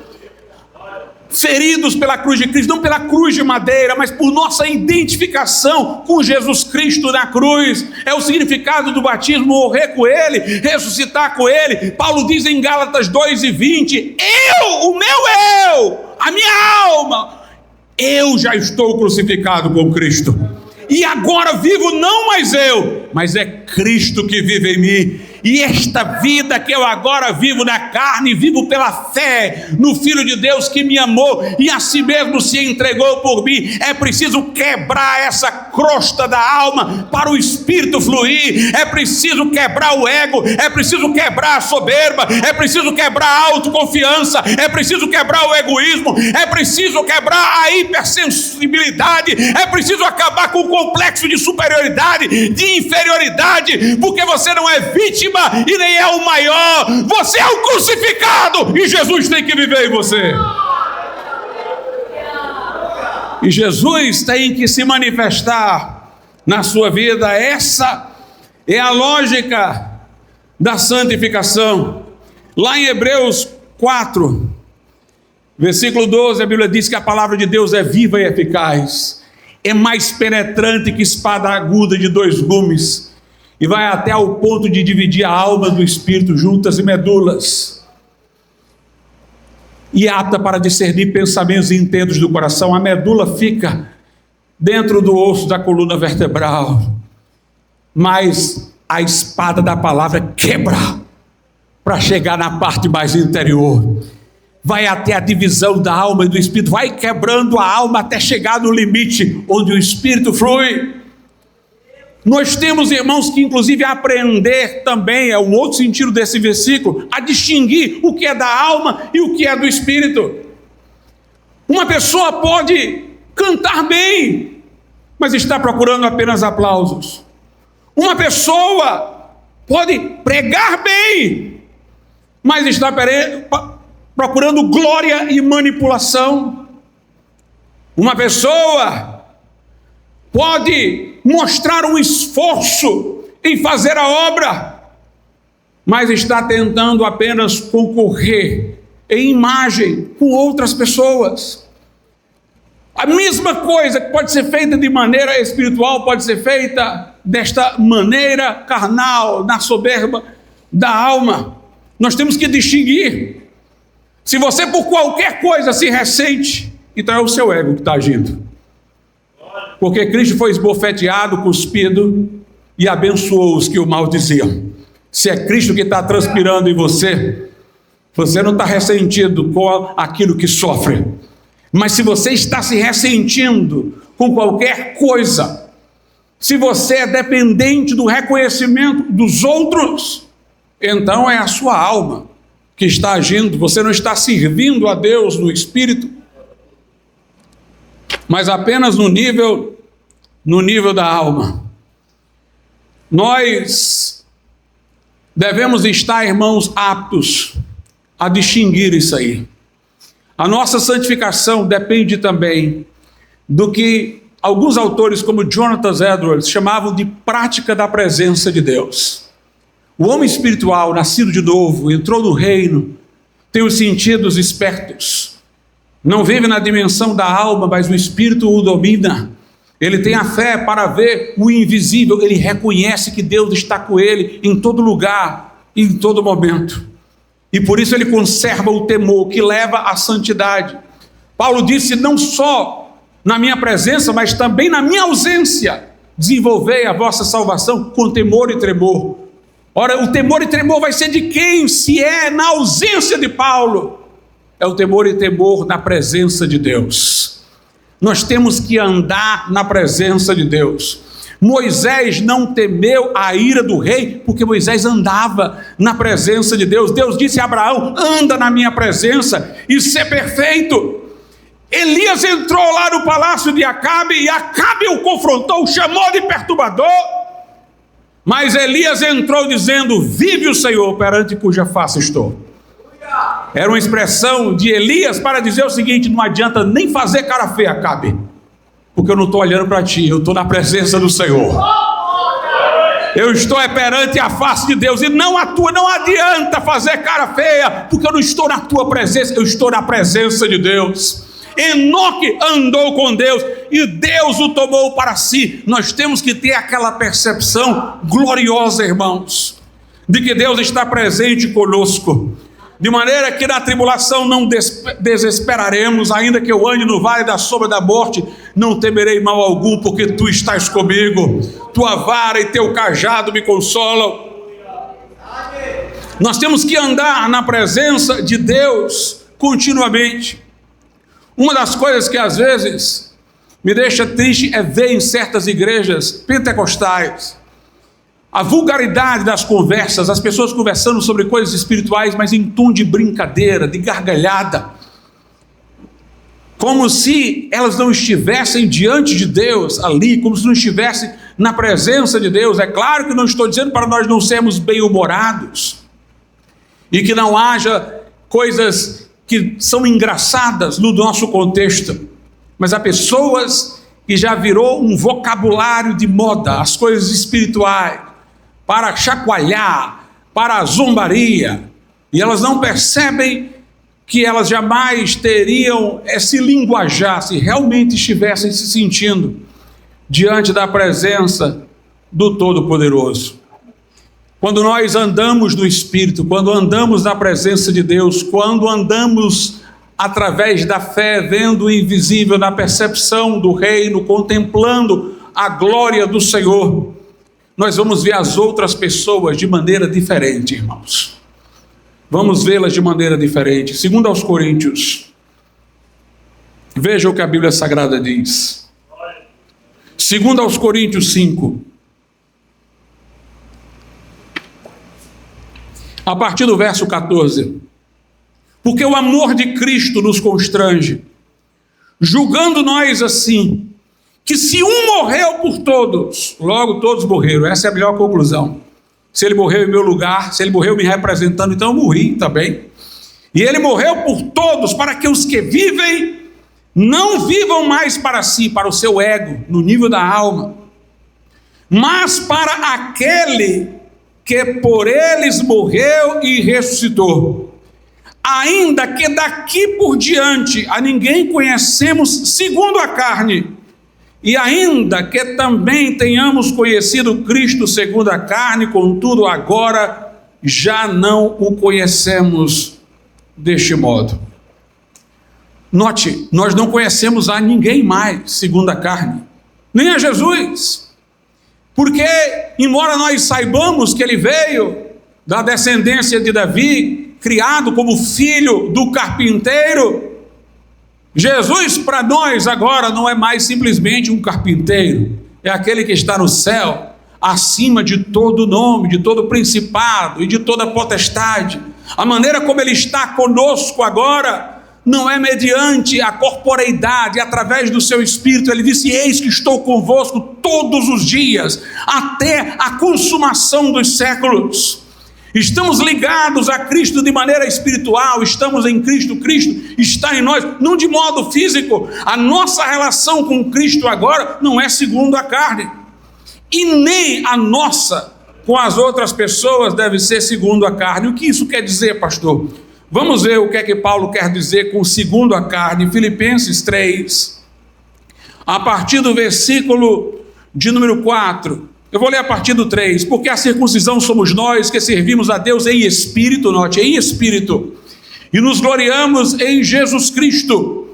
Feridos pela cruz de Cristo, não pela cruz de madeira, mas por nossa identificação com Jesus Cristo na cruz. É o significado do batismo, morrer com Ele, ressuscitar com Ele. Paulo diz em Gálatas 2:20, a minha alma, eu já estou crucificado com Cristo. E agora vivo não mais eu, mas é Cristo que vive em mim. E esta vida que eu agora vivo na carne, vivo pela fé no Filho de Deus que me amou e a si mesmo se entregou por mim. É preciso quebrar essa crosta da alma para o Espírito fluir. É preciso quebrar o ego, é preciso quebrar a soberba, é preciso quebrar a autoconfiança, é preciso quebrar o egoísmo, é preciso quebrar a hipersensibilidade, é preciso acabar com o complexo de superioridade, de inferioridade, porque você não é vítima e nem é o maior, você é o crucificado e Jesus tem que viver em você. E Jesus tem que se manifestar na sua vida. Essa é a lógica da santificação. Lá em Hebreus 4, versículo 12, a Bíblia diz que a palavra de Deus é viva e eficaz, é mais penetrante que espada aguda de 2 gumes, e vai até ao ponto de dividir a alma do espírito, juntas e medulas, e apta para discernir pensamentos e intentos do coração. A medula fica dentro do osso da coluna vertebral, mas a espada da palavra quebra para chegar na parte mais interior, vai até a divisão da alma e do espírito, vai quebrando a alma até chegar no limite onde o espírito flui. Nós temos, irmãos, que inclusive aprender também, é um outro sentido desse versículo, a distinguir o que é da alma e o que é do espírito. Uma pessoa pode cantar bem, mas está procurando apenas aplausos. Uma pessoa pode pregar bem, mas está procurando glória e manipulação. Uma pessoa pode mostrar um esforço em fazer a obra, mas está tentando apenas concorrer em imagem com outras pessoas. A mesma coisa que pode ser feita de maneira espiritual, pode ser feita desta maneira carnal, na soberba da alma. Nós temos que distinguir. Se você por qualquer coisa se ressente, então é o seu ego que está agindo. Porque Cristo foi esbofeteado, cuspido e abençoou os que o maldiziam. Se é Cristo que está transpirando em você, você não está ressentido com aquilo que sofre. Mas se você está se ressentindo com qualquer coisa, se você é dependente do reconhecimento dos outros, então é a sua alma que está agindo. Você não está servindo a Deus no espírito, mas apenas no nível da alma. Nós devemos estar, irmãos, aptos a distinguir isso aí. A nossa santificação depende também do que alguns autores, como Jonathan Edwards, chamavam de prática da presença de Deus. O homem espiritual, nascido de novo, entrou no reino, tem os sentidos espertos, não vive na dimensão da alma, mas o espírito o domina. Ele tem a fé para ver o invisível, ele reconhece que Deus está com ele em todo lugar, em todo momento. E por isso ele conserva o temor que leva à santidade. Paulo disse: não só na minha presença, mas também na minha ausência, desenvolvei a vossa salvação com temor e tremor. Ora, o temor e tremor vai ser de quem? Se é na ausência de Paulo, é o temor e temor na presença de Deus. Nós temos que andar na presença de Deus. Moisés não temeu a ira do rei, porque Moisés andava na presença de Deus. Deus disse a Abraão: anda na minha presença e ser perfeito. Elias entrou lá no palácio de Acabe, e Acabe o confrontou, o chamou de perturbador. Mas Elias entrou dizendo: vive o Senhor, perante cuja face estou. Era uma expressão de Elias para dizer o seguinte: não adianta nem fazer cara feia, Acabe, porque eu não estou olhando para ti, eu estou na presença do Senhor. Eu estou perante a face de Deus, e não adianta fazer cara feia, porque eu não estou na tua presença, eu estou na presença de Deus. Enoque andou com Deus e Deus o tomou para si. Nós temos que ter aquela percepção gloriosa, irmãos, de que Deus está presente conosco, de maneira que na tribulação não desesperaremos. Ainda que eu ande no vale da sombra da morte, não temerei mal algum, porque tu estás comigo, tua vara e teu cajado me consolam. Nós temos que andar na presença de Deus continuamente. Uma das coisas que às vezes me deixa triste é ver em certas igrejas pentecostais a vulgaridade das conversas, as pessoas conversando sobre coisas espirituais, mas em tom de brincadeira, de gargalhada, como se elas não estivessem diante de Deus ali, como se não estivessem na presença de Deus. É claro que não estou dizendo para nós não sermos bem-humorados e que não haja coisas que são engraçadas no nosso contexto, mas há pessoas que já virou um vocabulário de moda, as coisas espirituais, para chacoalhar, para a zombaria, e elas não percebem que elas jamais teriam esse linguajar se realmente estivessem se sentindo diante da presença do Todo-Poderoso. Quando nós andamos no Espírito, quando andamos na presença de Deus, quando andamos através da fé, vendo o invisível, na percepção do reino, contemplando a glória do Senhor, nós vamos ver as outras pessoas de maneira diferente, irmãos. Vamos vê-las de maneira diferente. Segundo aos Coríntios, veja o que a Bíblia Sagrada diz. Segundo aos Coríntios 5, a partir do verso 14. Porque o amor de Cristo nos constrange, julgando nós assim, que se um morreu por todos, logo todos morreram. Essa é a melhor conclusão. Se ele morreu em meu lugar, se ele morreu me representando, então eu morri também. E ele morreu por todos, para que os que vivem não vivam mais para si, para o seu ego, no nível da alma, mas para aquele que por eles morreu e ressuscitou. Ainda que daqui por diante a ninguém conhecemos segundo a carne, e ainda que também tenhamos conhecido Cristo segundo a carne, contudo agora já não o conhecemos deste modo. Note, nós não conhecemos a ninguém mais segundo a carne, nem a Jesus. Porque, embora nós saibamos que ele veio da descendência de Davi, criado como filho do carpinteiro, Jesus para nós agora não é mais simplesmente um carpinteiro, é aquele que está no céu, acima de todo nome, de todo principado e de toda potestade. A maneira como Ele está conosco agora não é mediante a corporeidade, através do seu Espírito. Ele disse: eis que estou convosco todos os dias, até a consumação dos séculos. Estamos ligados a Cristo de maneira espiritual, estamos em Cristo, Cristo está em nós, não de modo físico. A nossa relação com Cristo agora não é segundo a carne, e nem a nossa com as outras pessoas deve ser segundo a carne. O que isso quer dizer, pastor? Vamos ver o que é que Paulo quer dizer com segundo a carne. Filipenses 3, a partir do versículo de número 4. Eu vou ler a partir do 3. Porque a circuncisão somos nós que servimos a Deus em espírito, note, em espírito, e nos gloriamos em Jesus Cristo,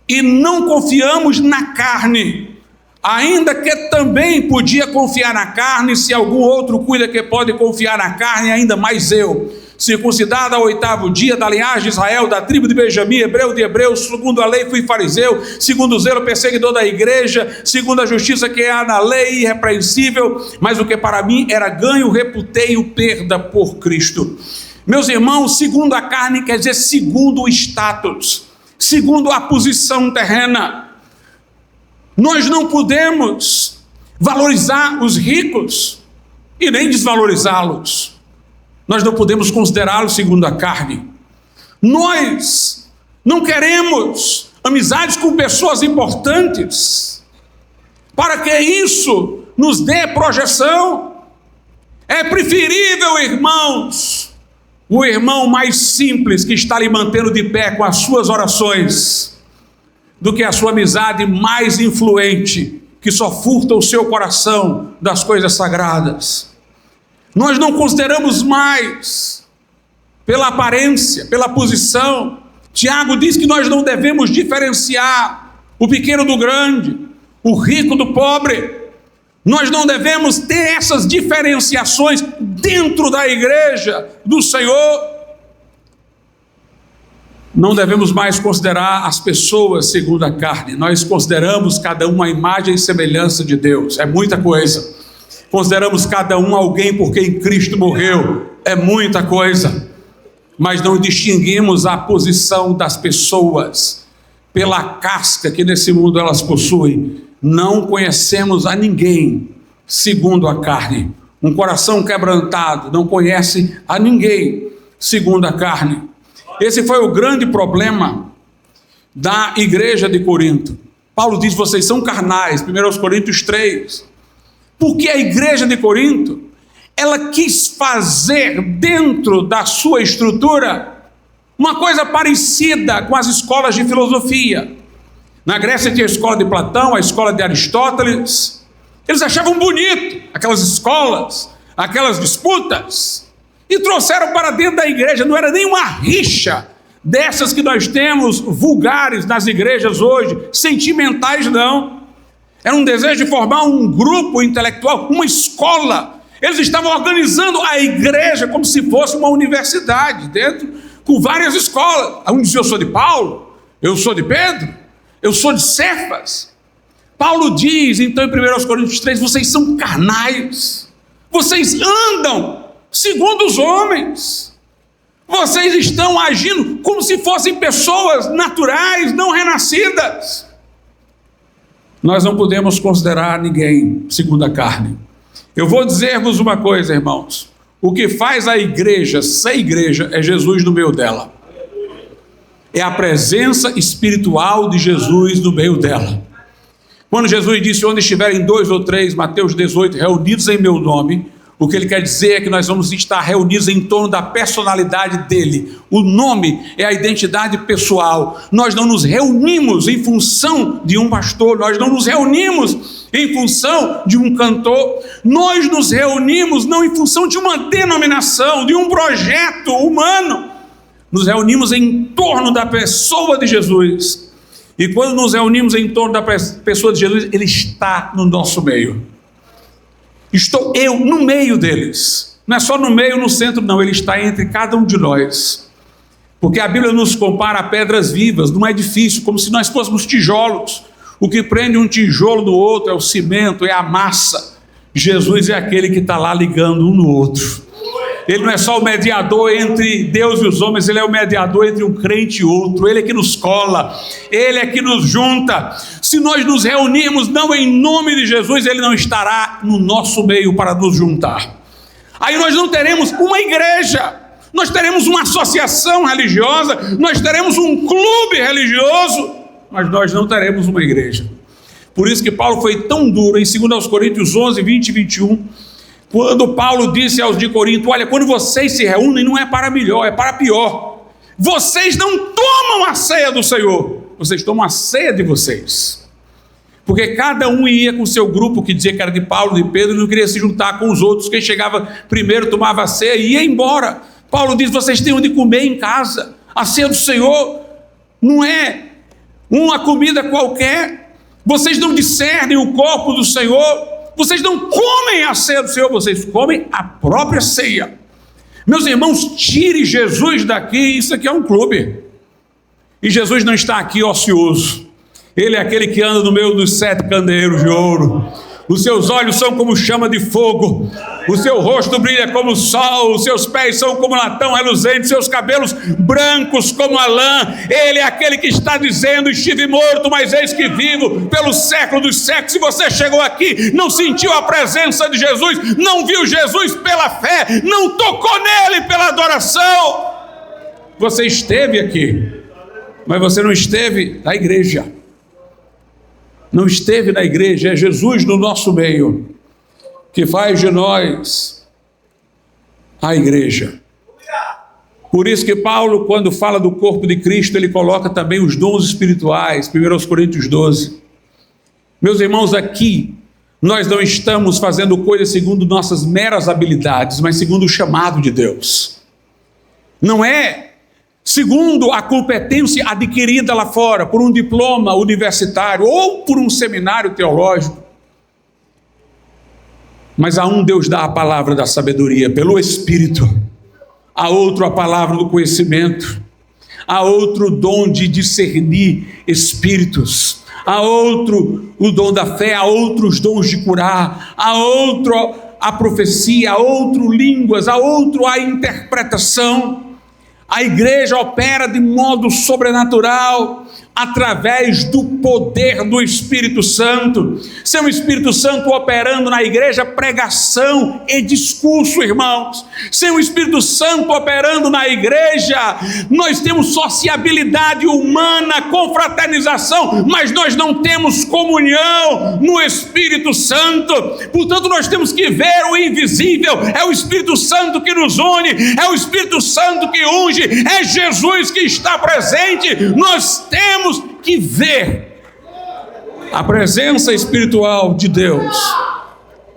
e não confiamos na carne, ainda que também podia confiar na carne. Se algum outro cuida que pode confiar na carne, ainda mais eu, circuncidado ao 8º dia, da linhagem de Israel, da tribo de Benjamim, hebreu de hebreus, segundo a lei fui fariseu, segundo o zelo perseguidor da igreja, segundo a justiça que há na lei, irrepreensível, mas o que para mim era ganho, reputei-o perda por Cristo. Meus irmãos, segundo a carne quer dizer segundo o status, segundo a posição terrena. Nós não podemos valorizar os ricos e nem desvalorizá-los. Nós não podemos considerá-los segundo a carne. Nós não queremos amizades com pessoas importantes, para que isso nos dê projeção. É preferível, irmãos, o irmão mais simples que está lhe mantendo de pé com as suas orações, do que a sua amizade mais influente, que só furta o seu coração das coisas sagradas. Nós não consideramos mais pela aparência, pela posição. Tiago diz que nós não devemos diferenciar o pequeno do grande, o rico do pobre. Nós não devemos ter essas diferenciações dentro da igreja do Senhor. Não devemos mais considerar as pessoas segundo a carne. Nós consideramos cada um a imagem e semelhança de Deus. É muita coisa. Consideramos cada um alguém por quem Cristo morreu. É muita coisa. Mas não distinguimos a posição das pessoas pela casca que nesse mundo elas possuem. Não conhecemos a ninguém segundo a carne. Um coração quebrantado não conhece a ninguém segundo a carne. Esse foi o grande problema da igreja de Corinto. Paulo diz: vocês são carnais, 1 Coríntios 3. Porque a igreja de Corinto, ela quis fazer dentro da sua estrutura uma coisa parecida com as escolas de filosofia. Na Grécia tinha a escola de Platão, a escola de Aristóteles. Eles achavam bonito aquelas escolas, aquelas disputas, e trouxeram para dentro da igreja. Não era nem uma rixa dessas que nós temos vulgares nas igrejas hoje, sentimentais não. Era um desejo de formar um grupo intelectual, uma escola. Eles estavam organizando a igreja como se fosse uma universidade dentro, com várias escolas. Um dizia: eu sou de Paulo, eu sou de Pedro, eu sou de Cefas. Paulo diz então em 1 Coríntios 3, vocês são carnais, vocês andam segundo os homens, vocês estão agindo como se fossem pessoas naturais, não renascidas. Nós não podemos considerar ninguém segundo a carne. Eu vou dizer-vos uma coisa, irmãos: o que faz a igreja ser igreja é Jesus no meio dela, é a presença espiritual de Jesus no meio dela. Quando Jesus disse: onde estiverem 2 ou 3, Mateus 18, reunidos em meu nome, o que ele quer dizer é que nós vamos estar reunidos em torno da personalidade dele. O nome é a identidade pessoal. Nós não nos reunimos em função de um pastor, nós não nos reunimos em função de um cantor, nós nos reunimos não em função de uma denominação, de um projeto humano. Nos reunimos em torno da pessoa de Jesus. E quando nos reunimos em torno da pessoa de Jesus, ele está no nosso meio. Estou eu no meio deles. Não é só no meio, no centro, não. Ele está entre cada um de nós. Porque a Bíblia nos compara a pedras vivas num edifício, como se nós fôssemos tijolos. O que prende um tijolo do outro é o cimento, é a massa. Jesus é aquele que está lá ligando um no outro. Ele não é só o mediador entre Deus e os homens, ele é o mediador entre um crente e outro. Ele é que nos cola, ele é que nos junta. Se nós nos reunirmos não em nome de Jesus, ele não estará no nosso meio para nos juntar. Aí nós não teremos uma igreja, nós teremos uma associação religiosa, nós teremos um clube religioso, mas nós não teremos uma igreja. Por isso que Paulo foi tão duro em 2 Coríntios 11, 20 e 21, quando Paulo disse aos de Corinto: olha, quando vocês se reúnem não é para melhor, é para pior. Vocês não tomam a ceia do Senhor, vocês tomam a ceia de vocês. Porque cada um ia com o seu grupo, que dizia que era de Paulo, de Pedro, e não queria se juntar com os outros. Quem chegava primeiro tomava a ceia e ia embora. Paulo diz: vocês têm onde comer em casa. A ceia do Senhor não é uma comida qualquer. Vocês não discernem o corpo do Senhor. Vocês não comem a ceia do Senhor, vocês comem a própria ceia. Meus irmãos, tire Jesus daqui, isso aqui é um clube. E Jesus não está aqui ocioso. Ele é aquele que anda no meio dos 7 candeeiros de ouro. Os seus olhos são como chama de fogo, o seu rosto brilha como o sol, os seus pés são como latão reluzente, seus cabelos brancos como a lã. Ele é aquele que está dizendo: estive morto, mas eis que vivo pelo século dos séculos. Se você chegou aqui, não sentiu a presença de Jesus, não viu Jesus pela fé, não tocou nele pela adoração, você esteve aqui, mas você não esteve na igreja. Não esteve na igreja. É Jesus no nosso meio que faz de nós a igreja. Por isso que Paulo, quando fala do corpo de Cristo, ele coloca também os dons espirituais, 1 Coríntios 12. Meus irmãos, aqui nós não estamos fazendo coisas segundo nossas meras habilidades, mas segundo o chamado de Deus. Não é segundo a competência adquirida lá fora, por um diploma universitário ou por um seminário teológico. Mas a um Deus dá a palavra da sabedoria pelo Espírito, a outro a palavra do conhecimento, a outro o dom de discernir espíritos, a outro o dom da fé, a outro os dons de curar, a outro a profecia, a outro línguas, a outro a interpretação. A igreja opera de modo sobrenatural, através do poder do Espírito Santo. Sem o Espírito Santo operando na igreja, pregação e discurso, irmãos. Sem o Espírito Santo operando na igreja, nós temos sociabilidade humana, confraternização, mas nós não temos comunhão no Espírito Santo. Portanto, nós temos que ver o invisível. É o Espírito Santo que nos une, é o Espírito Santo que unge, é Jesus que está presente. Nós temos que ver a presença espiritual de Deus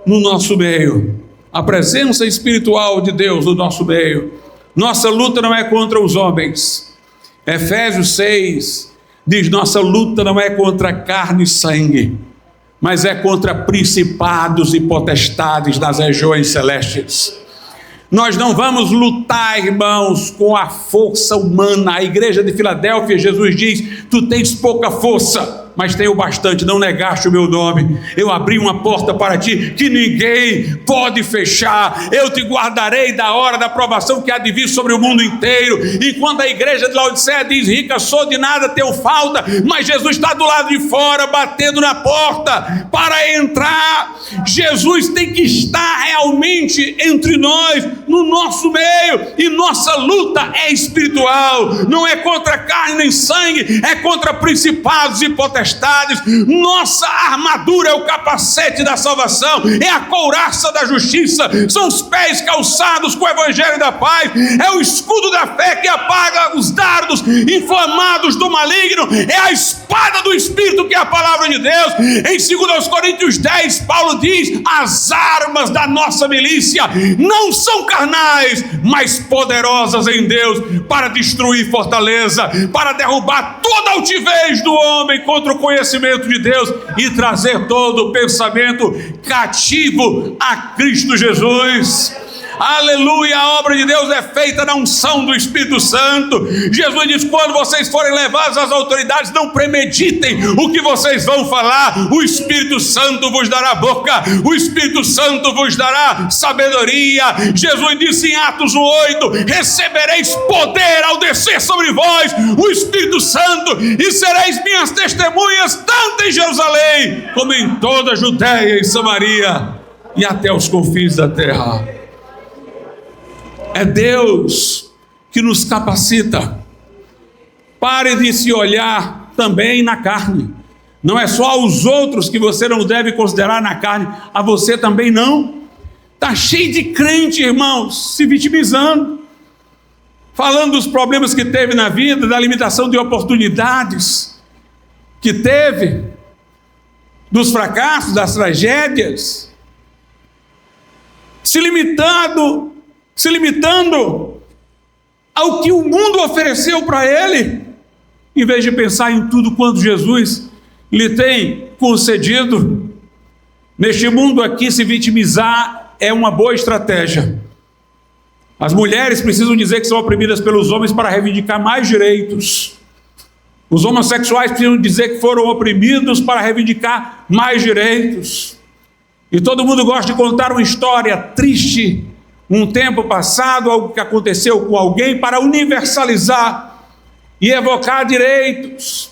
no nosso meio. A presença espiritual de Deus no nosso meio. Nossa luta não é contra os homens. Efésios 6 diz: nossa luta não é contra carne e sangue, mas é contra principados e potestades das regiões celestes. Nós não vamos lutar, irmãos, com a força humana. A igreja de Filadélfia, Jesus diz: tu tens pouca força, mas tenho bastante, não negaste o meu nome. Eu abri uma porta para ti que ninguém pode fechar. Eu te guardarei da hora da provação que há de vir sobre o mundo inteiro. Enquanto a igreja de Laodiceia diz: rica sou, de nada tenho falta, mas Jesus está do lado de fora, batendo na porta para entrar. Jesus tem que estar realmente entre nós, no nosso meio, e nossa luta é espiritual, não é contra carne nem sangue, é contra principados e potestades. Nossa armadura é o capacete da salvação, é a couraça da justiça, são os pés calçados com o evangelho da paz, é o escudo da fé que apaga os dardos inflamados do maligno, é a espada do Espírito que é a palavra de Deus. Em 2 Coríntios 10, Paulo diz: as armas da nossa milícia não são carnais, mas poderosas em Deus para destruir fortaleza, para derrubar toda altivez do homem contra o conhecimento de Deus e trazer todo o pensamento cativo a Cristo Jesus. Aleluia, a obra de Deus é feita na unção do Espírito Santo. Jesus diz: quando vocês forem levados às autoridades, não premeditem o que vocês vão falar. O Espírito Santo vos dará boca, o Espírito Santo vos dará sabedoria. Jesus disse em Atos 1:8: recebereis poder ao descer sobre vós o Espírito Santo, e sereis minhas testemunhas tanto em Jerusalém como em toda a Judéia e Samaria e até os confins da terra. É Deus que nos capacita. Pare de se olhar também na carne. Não é só aos outros que você não deve considerar na carne, a você também não. Está cheio de crente, irmãos, se vitimizando, falando dos problemas que teve na vida, da limitação de oportunidades que teve, dos fracassos, das tragédias, se limitando ao que o mundo ofereceu para ele, em vez de pensar em tudo quanto Jesus lhe tem concedido. Neste mundo aqui, se vitimizar é uma boa estratégia. As mulheres precisam dizer que são oprimidas pelos homens para reivindicar mais direitos. Os homossexuais precisam dizer que foram oprimidos para reivindicar mais direitos. E todo mundo gosta de contar uma história triste, um tempo passado, algo que aconteceu com alguém, para universalizar e evocar direitos.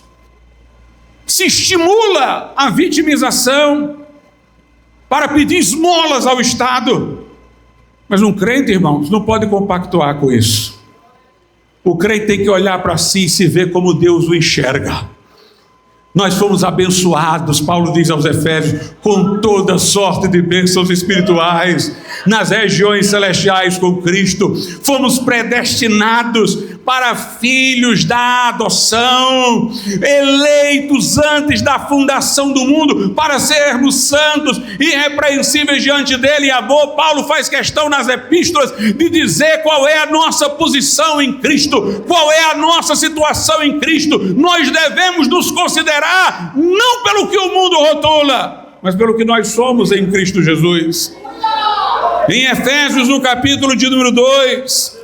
Se estimula a vitimização para pedir esmolas ao Estado. Mas um crente, irmãos, não pode compactuar com isso. O crente tem que olhar para si e se ver como Deus o enxerga. Nós fomos abençoados, Paulo diz aos Efésios, com toda sorte de bênçãos espirituais nas regiões celestiais com Cristo. Fomos predestinados para filhos da adoção, eleitos antes da fundação do mundo, para sermos santos e irrepreensíveis diante dele em amor. Paulo faz questão nas epístolas de dizer qual é a nossa posição em Cristo, qual é a nossa situação em Cristo. Nós devemos nos considerar não pelo que o mundo rotula, mas pelo que nós somos em Cristo Jesus. Em Efésios, no capítulo de número 2,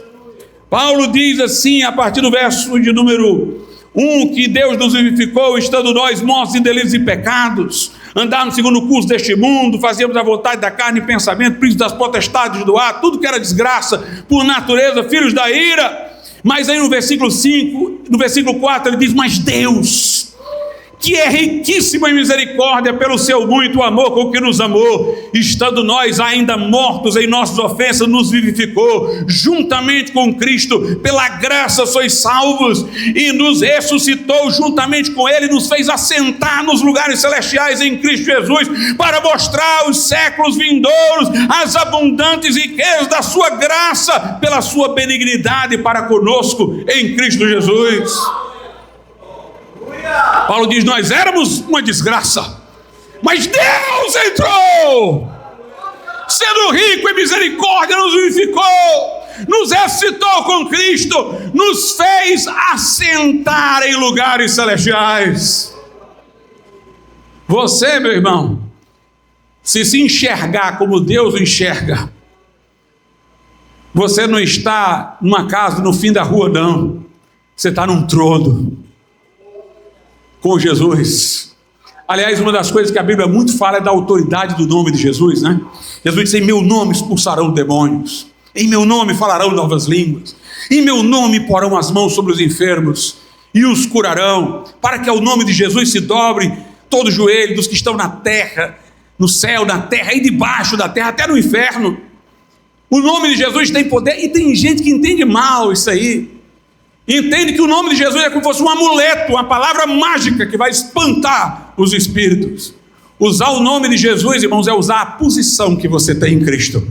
Paulo diz assim, a partir do verso de número 1, que Deus nos vivificou, estando nós mortos em delitos e pecados, andávamos segundo o curso deste mundo, fazíamos a vontade da carne e pensamento, príncipes das potestades do ar, tudo que era desgraça por natureza, filhos da ira. Mas aí no versículo 5, no versículo 4, ele diz: mas Deus, que é riquíssimo em misericórdia, pelo seu muito amor com que nos amou, estando nós ainda mortos em nossas ofensas, nos vivificou, juntamente com Cristo, pela graça sois salvos, e nos ressuscitou juntamente com Ele, nos fez assentar nos lugares celestiais em Cristo Jesus, para mostrar os séculos vindouros as abundantes riquezas da sua graça, pela sua benignidade para conosco em Cristo Jesus. Paulo diz: nós éramos uma desgraça, mas Deus entrou, sendo rico em misericórdia, nos vivificou, nos ressuscitou com Cristo, nos fez assentar em lugares celestiais. Você, meu irmão, se enxergar como Deus o enxerga, você não está numa casa no fim da rua, não. Você está num trono com Jesus. Aliás, uma das coisas que a Bíblia muito fala é da autoridade do nome de Jesus, né? Jesus disse: em meu nome expulsarão demônios, em meu nome falarão novas línguas, em meu nome porão as mãos sobre os enfermos e os curarão, para que ao nome de Jesus se dobre todo o joelho dos que estão na terra, no céu, na terra e debaixo da terra, até no inferno. O nome de Jesus tem poder, e tem gente que entende mal isso aí. Entende que o nome de Jesus é como se fosse um amuleto, uma palavra mágica que vai espantar os espíritos. Usar o nome de Jesus, irmãos, é usar a posição que você tem em Cristo.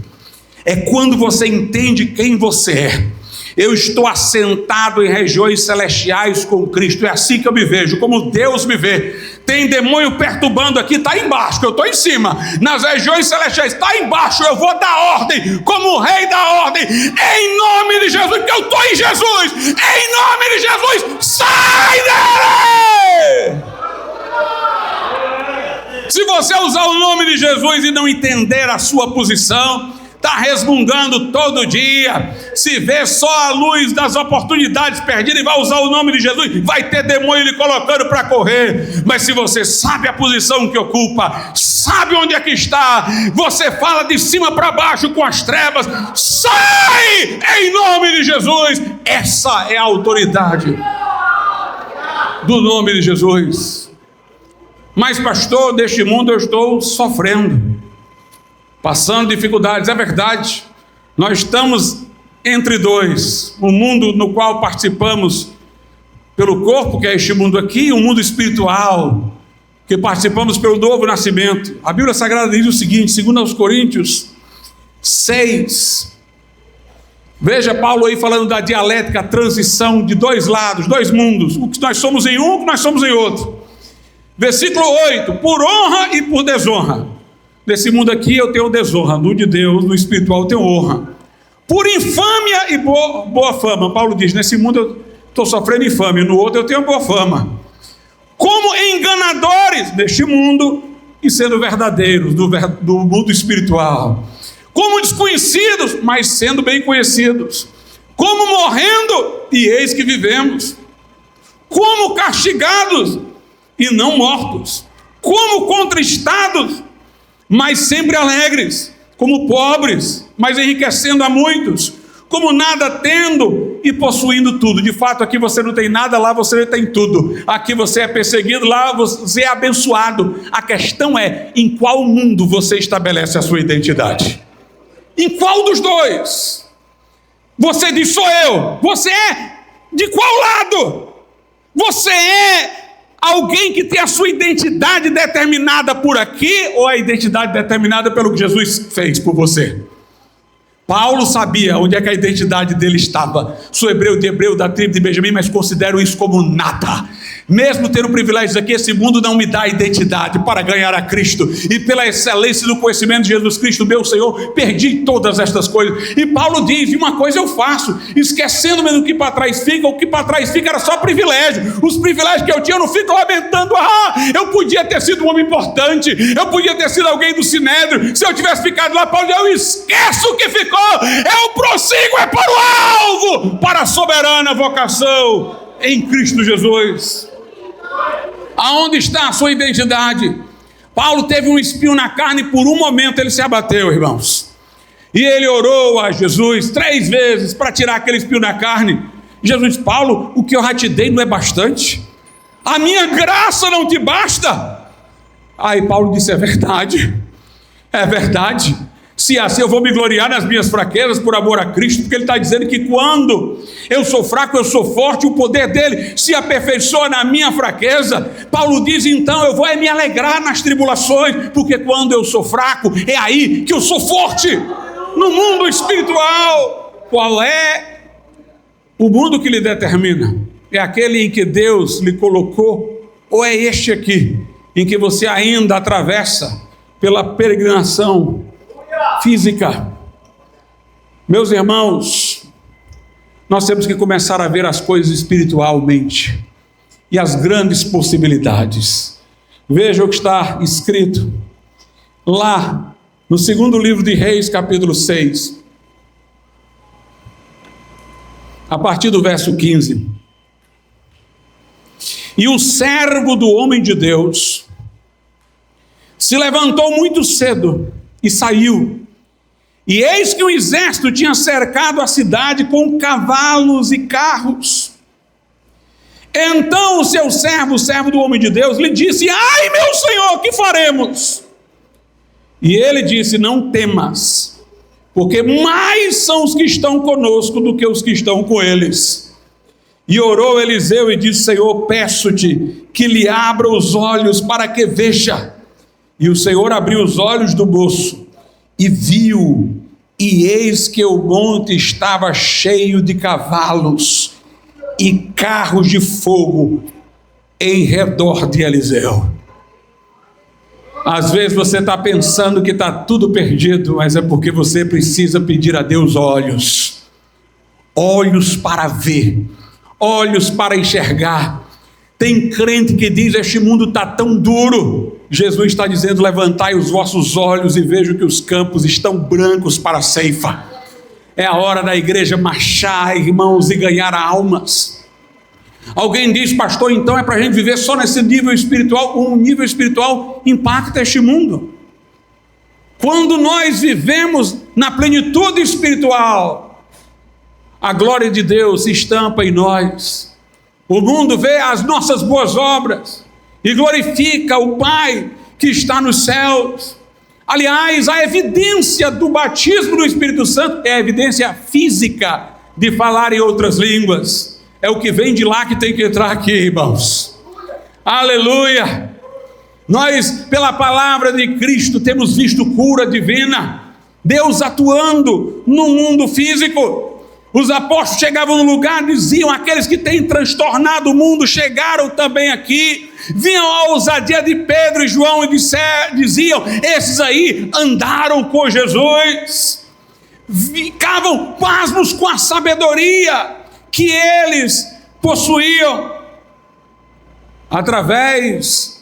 É quando você entende quem você é. Eu estou assentado em regiões celestiais com Cristo. É assim que eu me vejo, como Deus me vê. Tem demônio perturbando aqui, está embaixo, eu estou em cima. Nas regiões celestiais, está embaixo, eu vou dar ordem, como o rei da ordem, em nome de Jesus, porque eu estou em Jesus. Em nome de Jesus, sai dele! Se você usar o nome de Jesus e não entender a sua posição, está resmungando todo dia, se vê só a luz das oportunidades perdidas e vai usar o nome de Jesus, vai ter demônio lhe colocando para correr. Mas se você sabe a posição que ocupa, sabe onde é que está, você fala de cima para baixo com as trevas: sai em nome de Jesus. Essa é a autoridade do nome de Jesus. Mas pastor, deste mundo eu estou sofrendo, passando dificuldades. É verdade, nós estamos entre dois: o mundo no qual participamos pelo corpo, que é este mundo aqui, e o mundo espiritual, que participamos pelo novo nascimento. A Bíblia Sagrada diz o seguinte, segundo aos Coríntios 6, veja Paulo aí falando da dialética, a transição de dois lados, dois mundos, o que nós somos em um, o que nós somos em outro. Versículo 8, por honra e por desonra. Nesse mundo aqui eu tenho desonra, no de Deus, no espiritual eu tenho honra. Por infâmia e boa fama. Paulo diz, nesse mundo eu estou sofrendo infâmia, no outro eu tenho boa fama. Como enganadores deste mundo e sendo verdadeiros do mundo espiritual. Como desconhecidos, mas sendo bem conhecidos. Como morrendo, e eis que vivemos. Como castigados, e não mortos. Como contristados, mas sempre alegres. Como pobres, mas enriquecendo a muitos. Como nada tendo e possuindo tudo. De fato, aqui você não tem nada, lá você tem tudo. Aqui você é perseguido, lá você é abençoado. A questão é, em qual mundo você estabelece a sua identidade? Em qual dos dois? Você diz, sou eu. Você é de qual lado? Você é alguém que tem a sua identidade determinada por aqui, ou a identidade determinada pelo que Jesus fez por você? Paulo sabia onde é que a identidade dele estava. Sou hebreu de hebreu, da tribo de Benjamim, mas considero isso como nada. Mesmo tendo privilégios aqui, esse mundo não me dá identidade para ganhar a Cristo. E pela excelência do conhecimento de Jesus Cristo, meu Senhor, perdi todas estas coisas. E Paulo diz, e uma coisa eu faço, esquecendo-me do que para trás fica. O que para trás fica era só privilégio. Os privilégios que eu tinha, eu não fico lamentando. Eu podia ter sido um homem importante, eu podia ter sido alguém do Sinédrio. Se eu tivesse ficado lá, Paulo diz, eu esqueço o que ficou. Eu prossigo, é para o alvo, para a soberana vocação em Cristo Jesus. Aonde está a sua identidade? Paulo teve um espinho na carne, por um momento ele se abateu, irmãos. E ele orou a Jesus 3 vezes para tirar aquele espinho na carne. Jesus disse, Paulo, o que eu já te dei não é bastante? A minha graça não te basta? Aí Paulo disse, é verdade. Se assim eu vou me gloriar nas minhas fraquezas por amor a Cristo, porque ele está dizendo que quando eu sou fraco, eu sou forte, o poder dele se aperfeiçoa na minha fraqueza. Paulo diz, então eu vou me alegrar nas tribulações, porque quando eu sou fraco, é aí que eu sou forte. No mundo espiritual, qual é o mundo que lhe determina? É aquele em que Deus lhe colocou, ou é este aqui, em que você ainda atravessa pela peregrinação física? Meus irmãos, nós temos que começar a ver as coisas espiritualmente e as grandes possibilidades. Veja o que está escrito lá no segundo livro de Reis, capítulo 6, a partir do verso 15. E o servo do homem de Deus se levantou muito cedo e saiu. E eis que o exército tinha cercado a cidade com cavalos e carros. Então o seu servo, o servo do homem de Deus, lhe disse, ai meu senhor, que faremos? E ele disse, não temas, porque mais são os que estão conosco do que os que estão com eles. E orou Eliseu e disse, Senhor, peço-te que lhe abra os olhos para que veja. E o Senhor abriu os olhos do moço e viu, e eis que o monte estava cheio de cavalos e carros de fogo em redor de Eliseu. Às vezes você está pensando que está tudo perdido, mas é porque você precisa pedir a Deus olhos para ver, olhos para enxergar. Tem crente que diz, este mundo está tão duro, Jesus está dizendo: levantai os vossos olhos e vejam que os campos estão brancos para a ceifa. É a hora da igreja marchar, irmãos, e ganhar almas. Alguém diz: pastor, então é para a gente viver só nesse nível espiritual? Um nível espiritual impacta este mundo. Quando nós vivemos na plenitude espiritual, a glória de Deus se estampa em nós. O mundo vê as nossas boas obras e glorifica o Pai que está nos céus. Aliás, a evidência do batismo do Espírito Santo é a evidência física de falar em outras línguas. É o que vem de lá que tem que entrar aqui, irmãos. Aleluia! Nós, pela palavra de Cristo, temos visto cura divina, Deus atuando no mundo físico. Os apóstolos chegavam no lugar, diziam: aqueles que têm transtornado o mundo chegaram também aqui. Vinham a ousadia de Pedro e João e diziam: esses aí andaram com Jesus. Ficavam pasmos com a sabedoria que eles possuíam. Através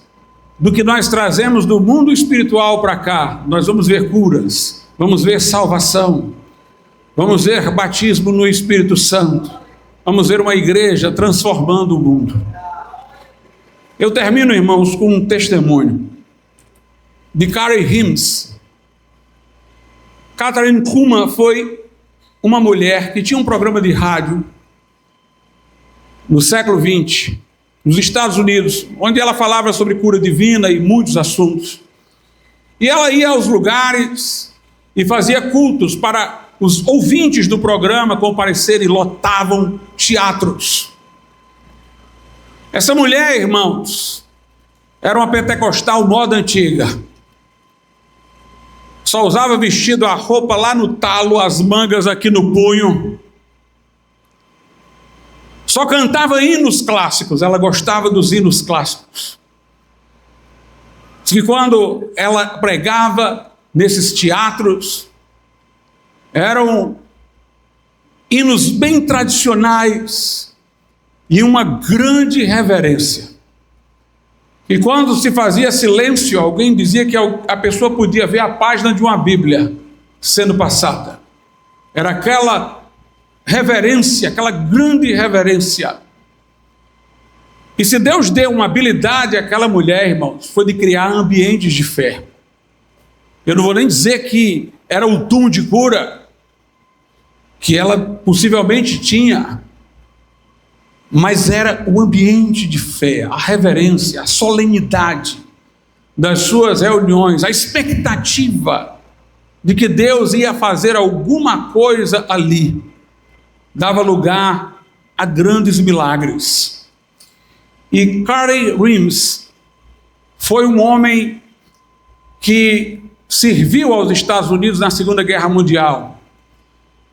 do que nós trazemos do mundo espiritual para cá, nós vamos ver curas, vamos ver salvação, vamos ver batismo no Espírito Santo, vamos ver uma igreja transformando o mundo. Eu termino, irmãos, com um testemunho de Carrie Himes. Kathryn Kuhlman foi uma mulher que tinha um programa de rádio no século XX, nos Estados Unidos, onde ela falava sobre cura divina e muitos assuntos. E ela ia aos lugares e fazia cultos para os ouvintes do programa comparecerem, e lotavam teatros. Essa mulher, irmãos, era uma pentecostal moda antiga. Só usava vestido, a roupa lá no talo, as mangas aqui no punho. Só cantava hinos clássicos, ela gostava dos hinos clássicos. Diz que quando ela pregava nesses teatros, eram hinos bem tradicionais e uma grande reverência. E quando se fazia silêncio, alguém dizia que a pessoa podia ver a página de uma Bíblia sendo passada. Era aquela reverência, aquela grande reverência. E se Deus deu uma habilidade àquela mulher, irmãos, foi de criar ambientes de fé. Eu não vou nem dizer que era o dom de cura que ela possivelmente tinha, mas era o ambiente de fé, a reverência, a solenidade das suas reuniões, a expectativa de que Deus ia fazer alguma coisa ali, dava lugar a grandes milagres. E Carrie Himes foi um homem que serviu aos Estados Unidos na Segunda Guerra Mundial.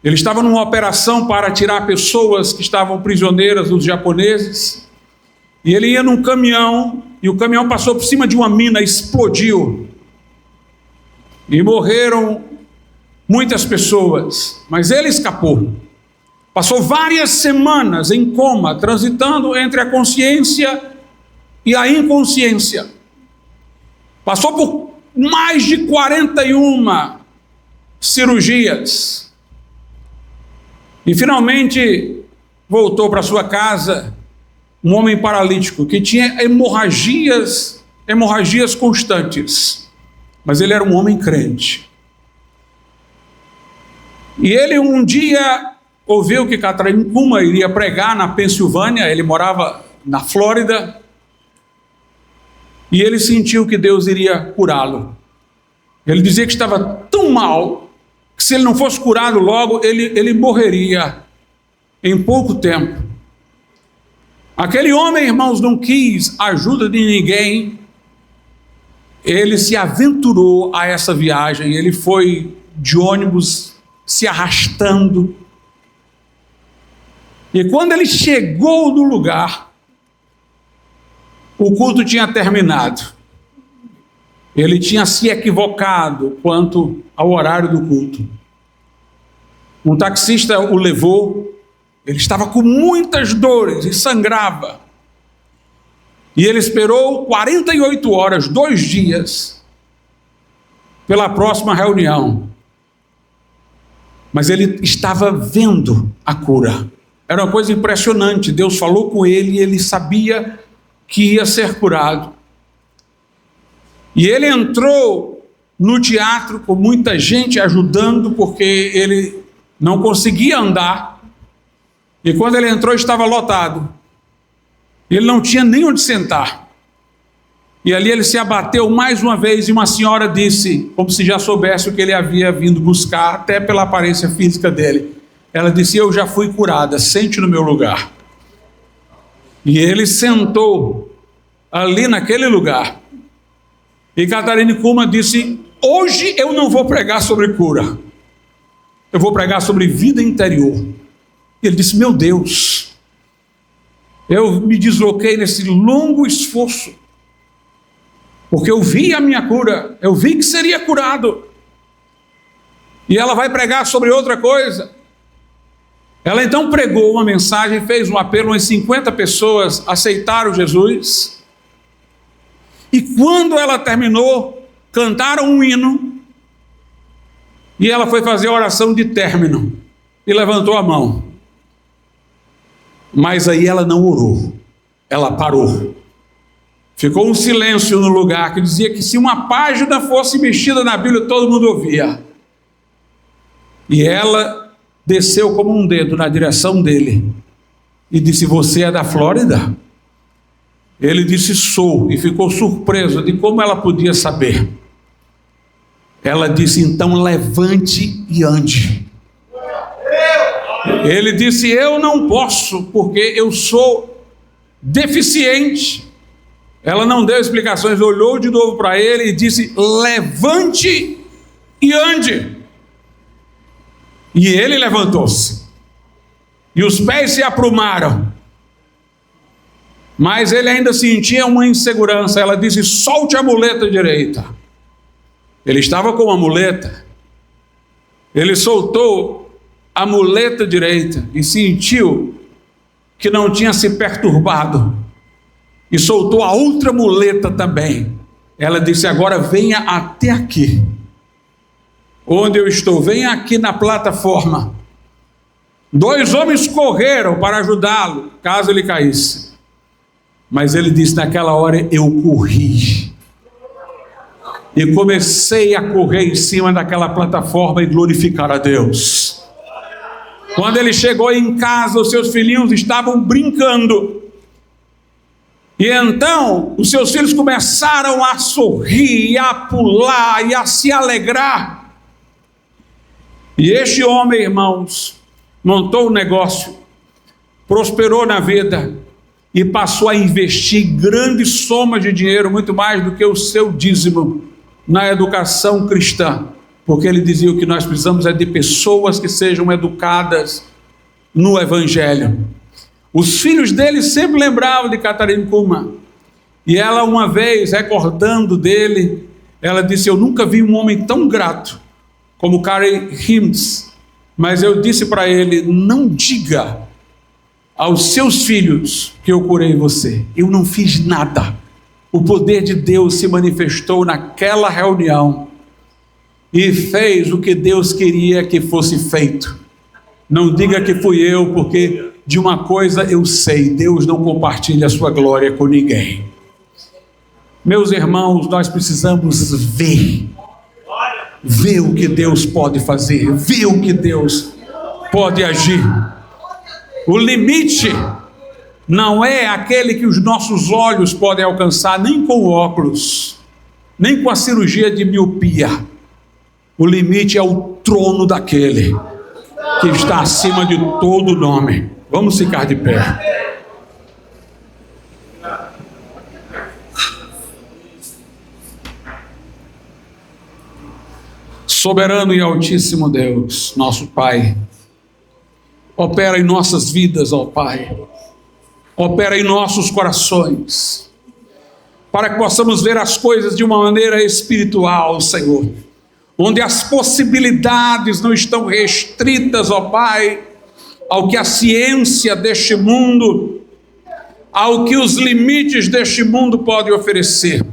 Ele estava numa operação para tirar pessoas que estavam prisioneiras dos japoneses, e ele ia num caminhão, e o caminhão passou por cima de uma mina, explodiu, e morreram muitas pessoas, mas ele escapou. Passou várias semanas em coma, transitando entre a consciência e a inconsciência. Passou por mais de 41 cirurgias. E finalmente voltou para sua casa um homem paralítico que tinha hemorragias constantes. Mas ele era um homem crente. E ele um dia ouviu que Kathryn Kuhlman iria pregar na Pensilvânia. Ele morava na Flórida. E ele sentiu que Deus iria curá-lo. Ele dizia que estava tão mal que se ele não fosse curado logo, ele morreria em pouco tempo. Aquele homem, irmãos, não quis ajuda de ninguém. Ele se aventurou a essa viagem. Ele foi de ônibus, se arrastando. E quando ele chegou no lugar, o culto tinha terminado. Ele tinha se equivocado quanto ao horário do culto. Um taxista o levou. Ele estava com muitas dores e sangrava. E ele esperou 48 horas, 2 dias, pela próxima reunião. Mas ele estava vendo a cura. Era uma coisa impressionante. Deus falou com ele e ele sabia que ia ser curado. E ele entrou no teatro com muita gente ajudando, porque ele não conseguia andar. E quando ele entrou, estava lotado. Ele não tinha nem onde sentar. E ali ele se abateu mais uma vez e uma senhora disse, como se já soubesse o que ele havia vindo buscar, até pela aparência física dele. Ela disse: eu já fui curada, sente no meu lugar. E ele sentou ali naquele lugar. E Catharine Kuhlman disse: hoje eu não vou pregar sobre cura, eu vou pregar sobre vida interior. E ele disse: meu Deus, eu me desloquei nesse longo esforço, porque eu vi a minha cura, eu vi que seria curado, e ela vai pregar sobre outra coisa. Ela então pregou uma mensagem, fez um apelo, umas 50 pessoas aceitaram Jesus, e quando ela terminou, cantaram um hino, e ela foi fazer a oração de término, e levantou a mão. Mas aí ela não orou, ela parou. Ficou um silêncio no lugar que dizia que se uma página fosse mexida na Bíblia, todo mundo ouvia. E ela desceu como um dedo na direção dele e disse: você é da Flórida? Ele disse: sou, e ficou surpreso de como ela podia saber. Ela disse: então levante e ande. Ele disse: eu não posso, porque eu sou deficiente. Ela não deu explicações, olhou de novo para ele e disse: levante e ande. E ele levantou-se, e os pés se aprumaram, mas ele ainda sentia uma insegurança. Ela disse: solte a muleta direita. Ele estava com a muleta, ele soltou a muleta direita e sentiu que não tinha se perturbado, e soltou a outra muleta também. Ela disse: agora venha até aqui, onde eu estou, venha aqui na plataforma. 2 homens correram para ajudá-lo, caso ele caísse. Mas ele disse: naquela hora eu corri, e comecei a correr em cima daquela plataforma e glorificar a Deus. Quando ele chegou em casa, os seus filhinhos estavam brincando. E então os seus filhos começaram a sorrir, a pular e a se alegrar. E este homem, irmãos, montou um negócio, prosperou na vida e passou a investir grandes somas de dinheiro, muito mais do que o seu dízimo, na educação cristã, porque ele dizia: o que nós precisamos é de pessoas que sejam educadas no Evangelho. Os filhos dele sempre lembravam de Catharine Kuhlman, e ela, uma vez, recordando dele, ela disse: eu nunca vi um homem tão grato como Carey Himes, mas eu disse para ele: não diga aos seus filhos que eu curei você, eu não fiz nada. O poder de Deus se manifestou naquela reunião e fez o que Deus queria que fosse feito. Não diga que fui eu, porque de uma coisa eu sei: Deus não compartilha a sua glória com ninguém. Meus irmãos, nós precisamos ver o que Deus pode fazer, ver o que Deus pode agir. O limite não é aquele que os nossos olhos podem alcançar, nem com óculos, nem com a cirurgia de miopia. O limite é o trono daquele que está acima de todo nome. Vamos ficar de pé. Soberano e altíssimo Deus, nosso Pai, opera em nossas vidas, ó Pai, opera em nossos corações, para que possamos ver as coisas de uma maneira espiritual, Senhor, onde as possibilidades não estão restritas, ó Pai, ao que a ciência deste mundo ao que os limites deste mundo podem oferecer.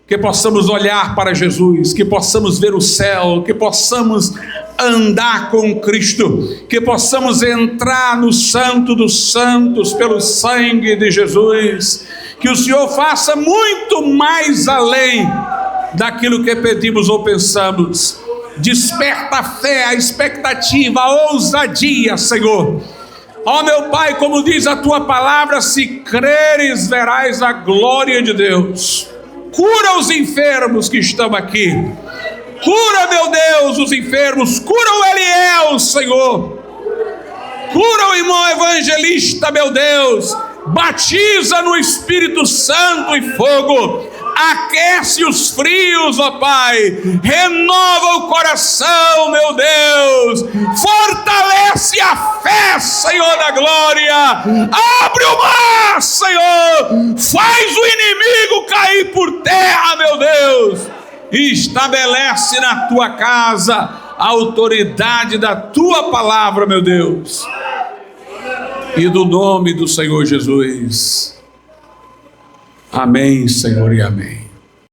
Que possamos olhar para Jesus, que possamos ver o céu, que possamos andar com Cristo, que possamos entrar no Santo dos Santos pelo sangue de Jesus, que o Senhor faça muito mais além daquilo que pedimos ou pensamos. Desperta a fé, a expectativa, a ousadia, Senhor. Ó meu Pai, como diz a Tua palavra, se creres verás a glória de Deus. Cura os enfermos que estão aqui. Cura, meu Deus, os enfermos. Cura o Eliel, Senhor. Cura o irmão evangelista, meu Deus. Batiza no Espírito Santo e fogo. Aquece os frios, ó Pai. Renova o coração, meu Deus. Fortalece a fé, Senhor da glória. Abre o mar, Senhor. Faz o inimigo cair por terra, meu Deus. E estabelece na tua casa a autoridade da tua palavra, meu Deus. E do nome do Senhor Jesus. Amém, Senhor, e amém.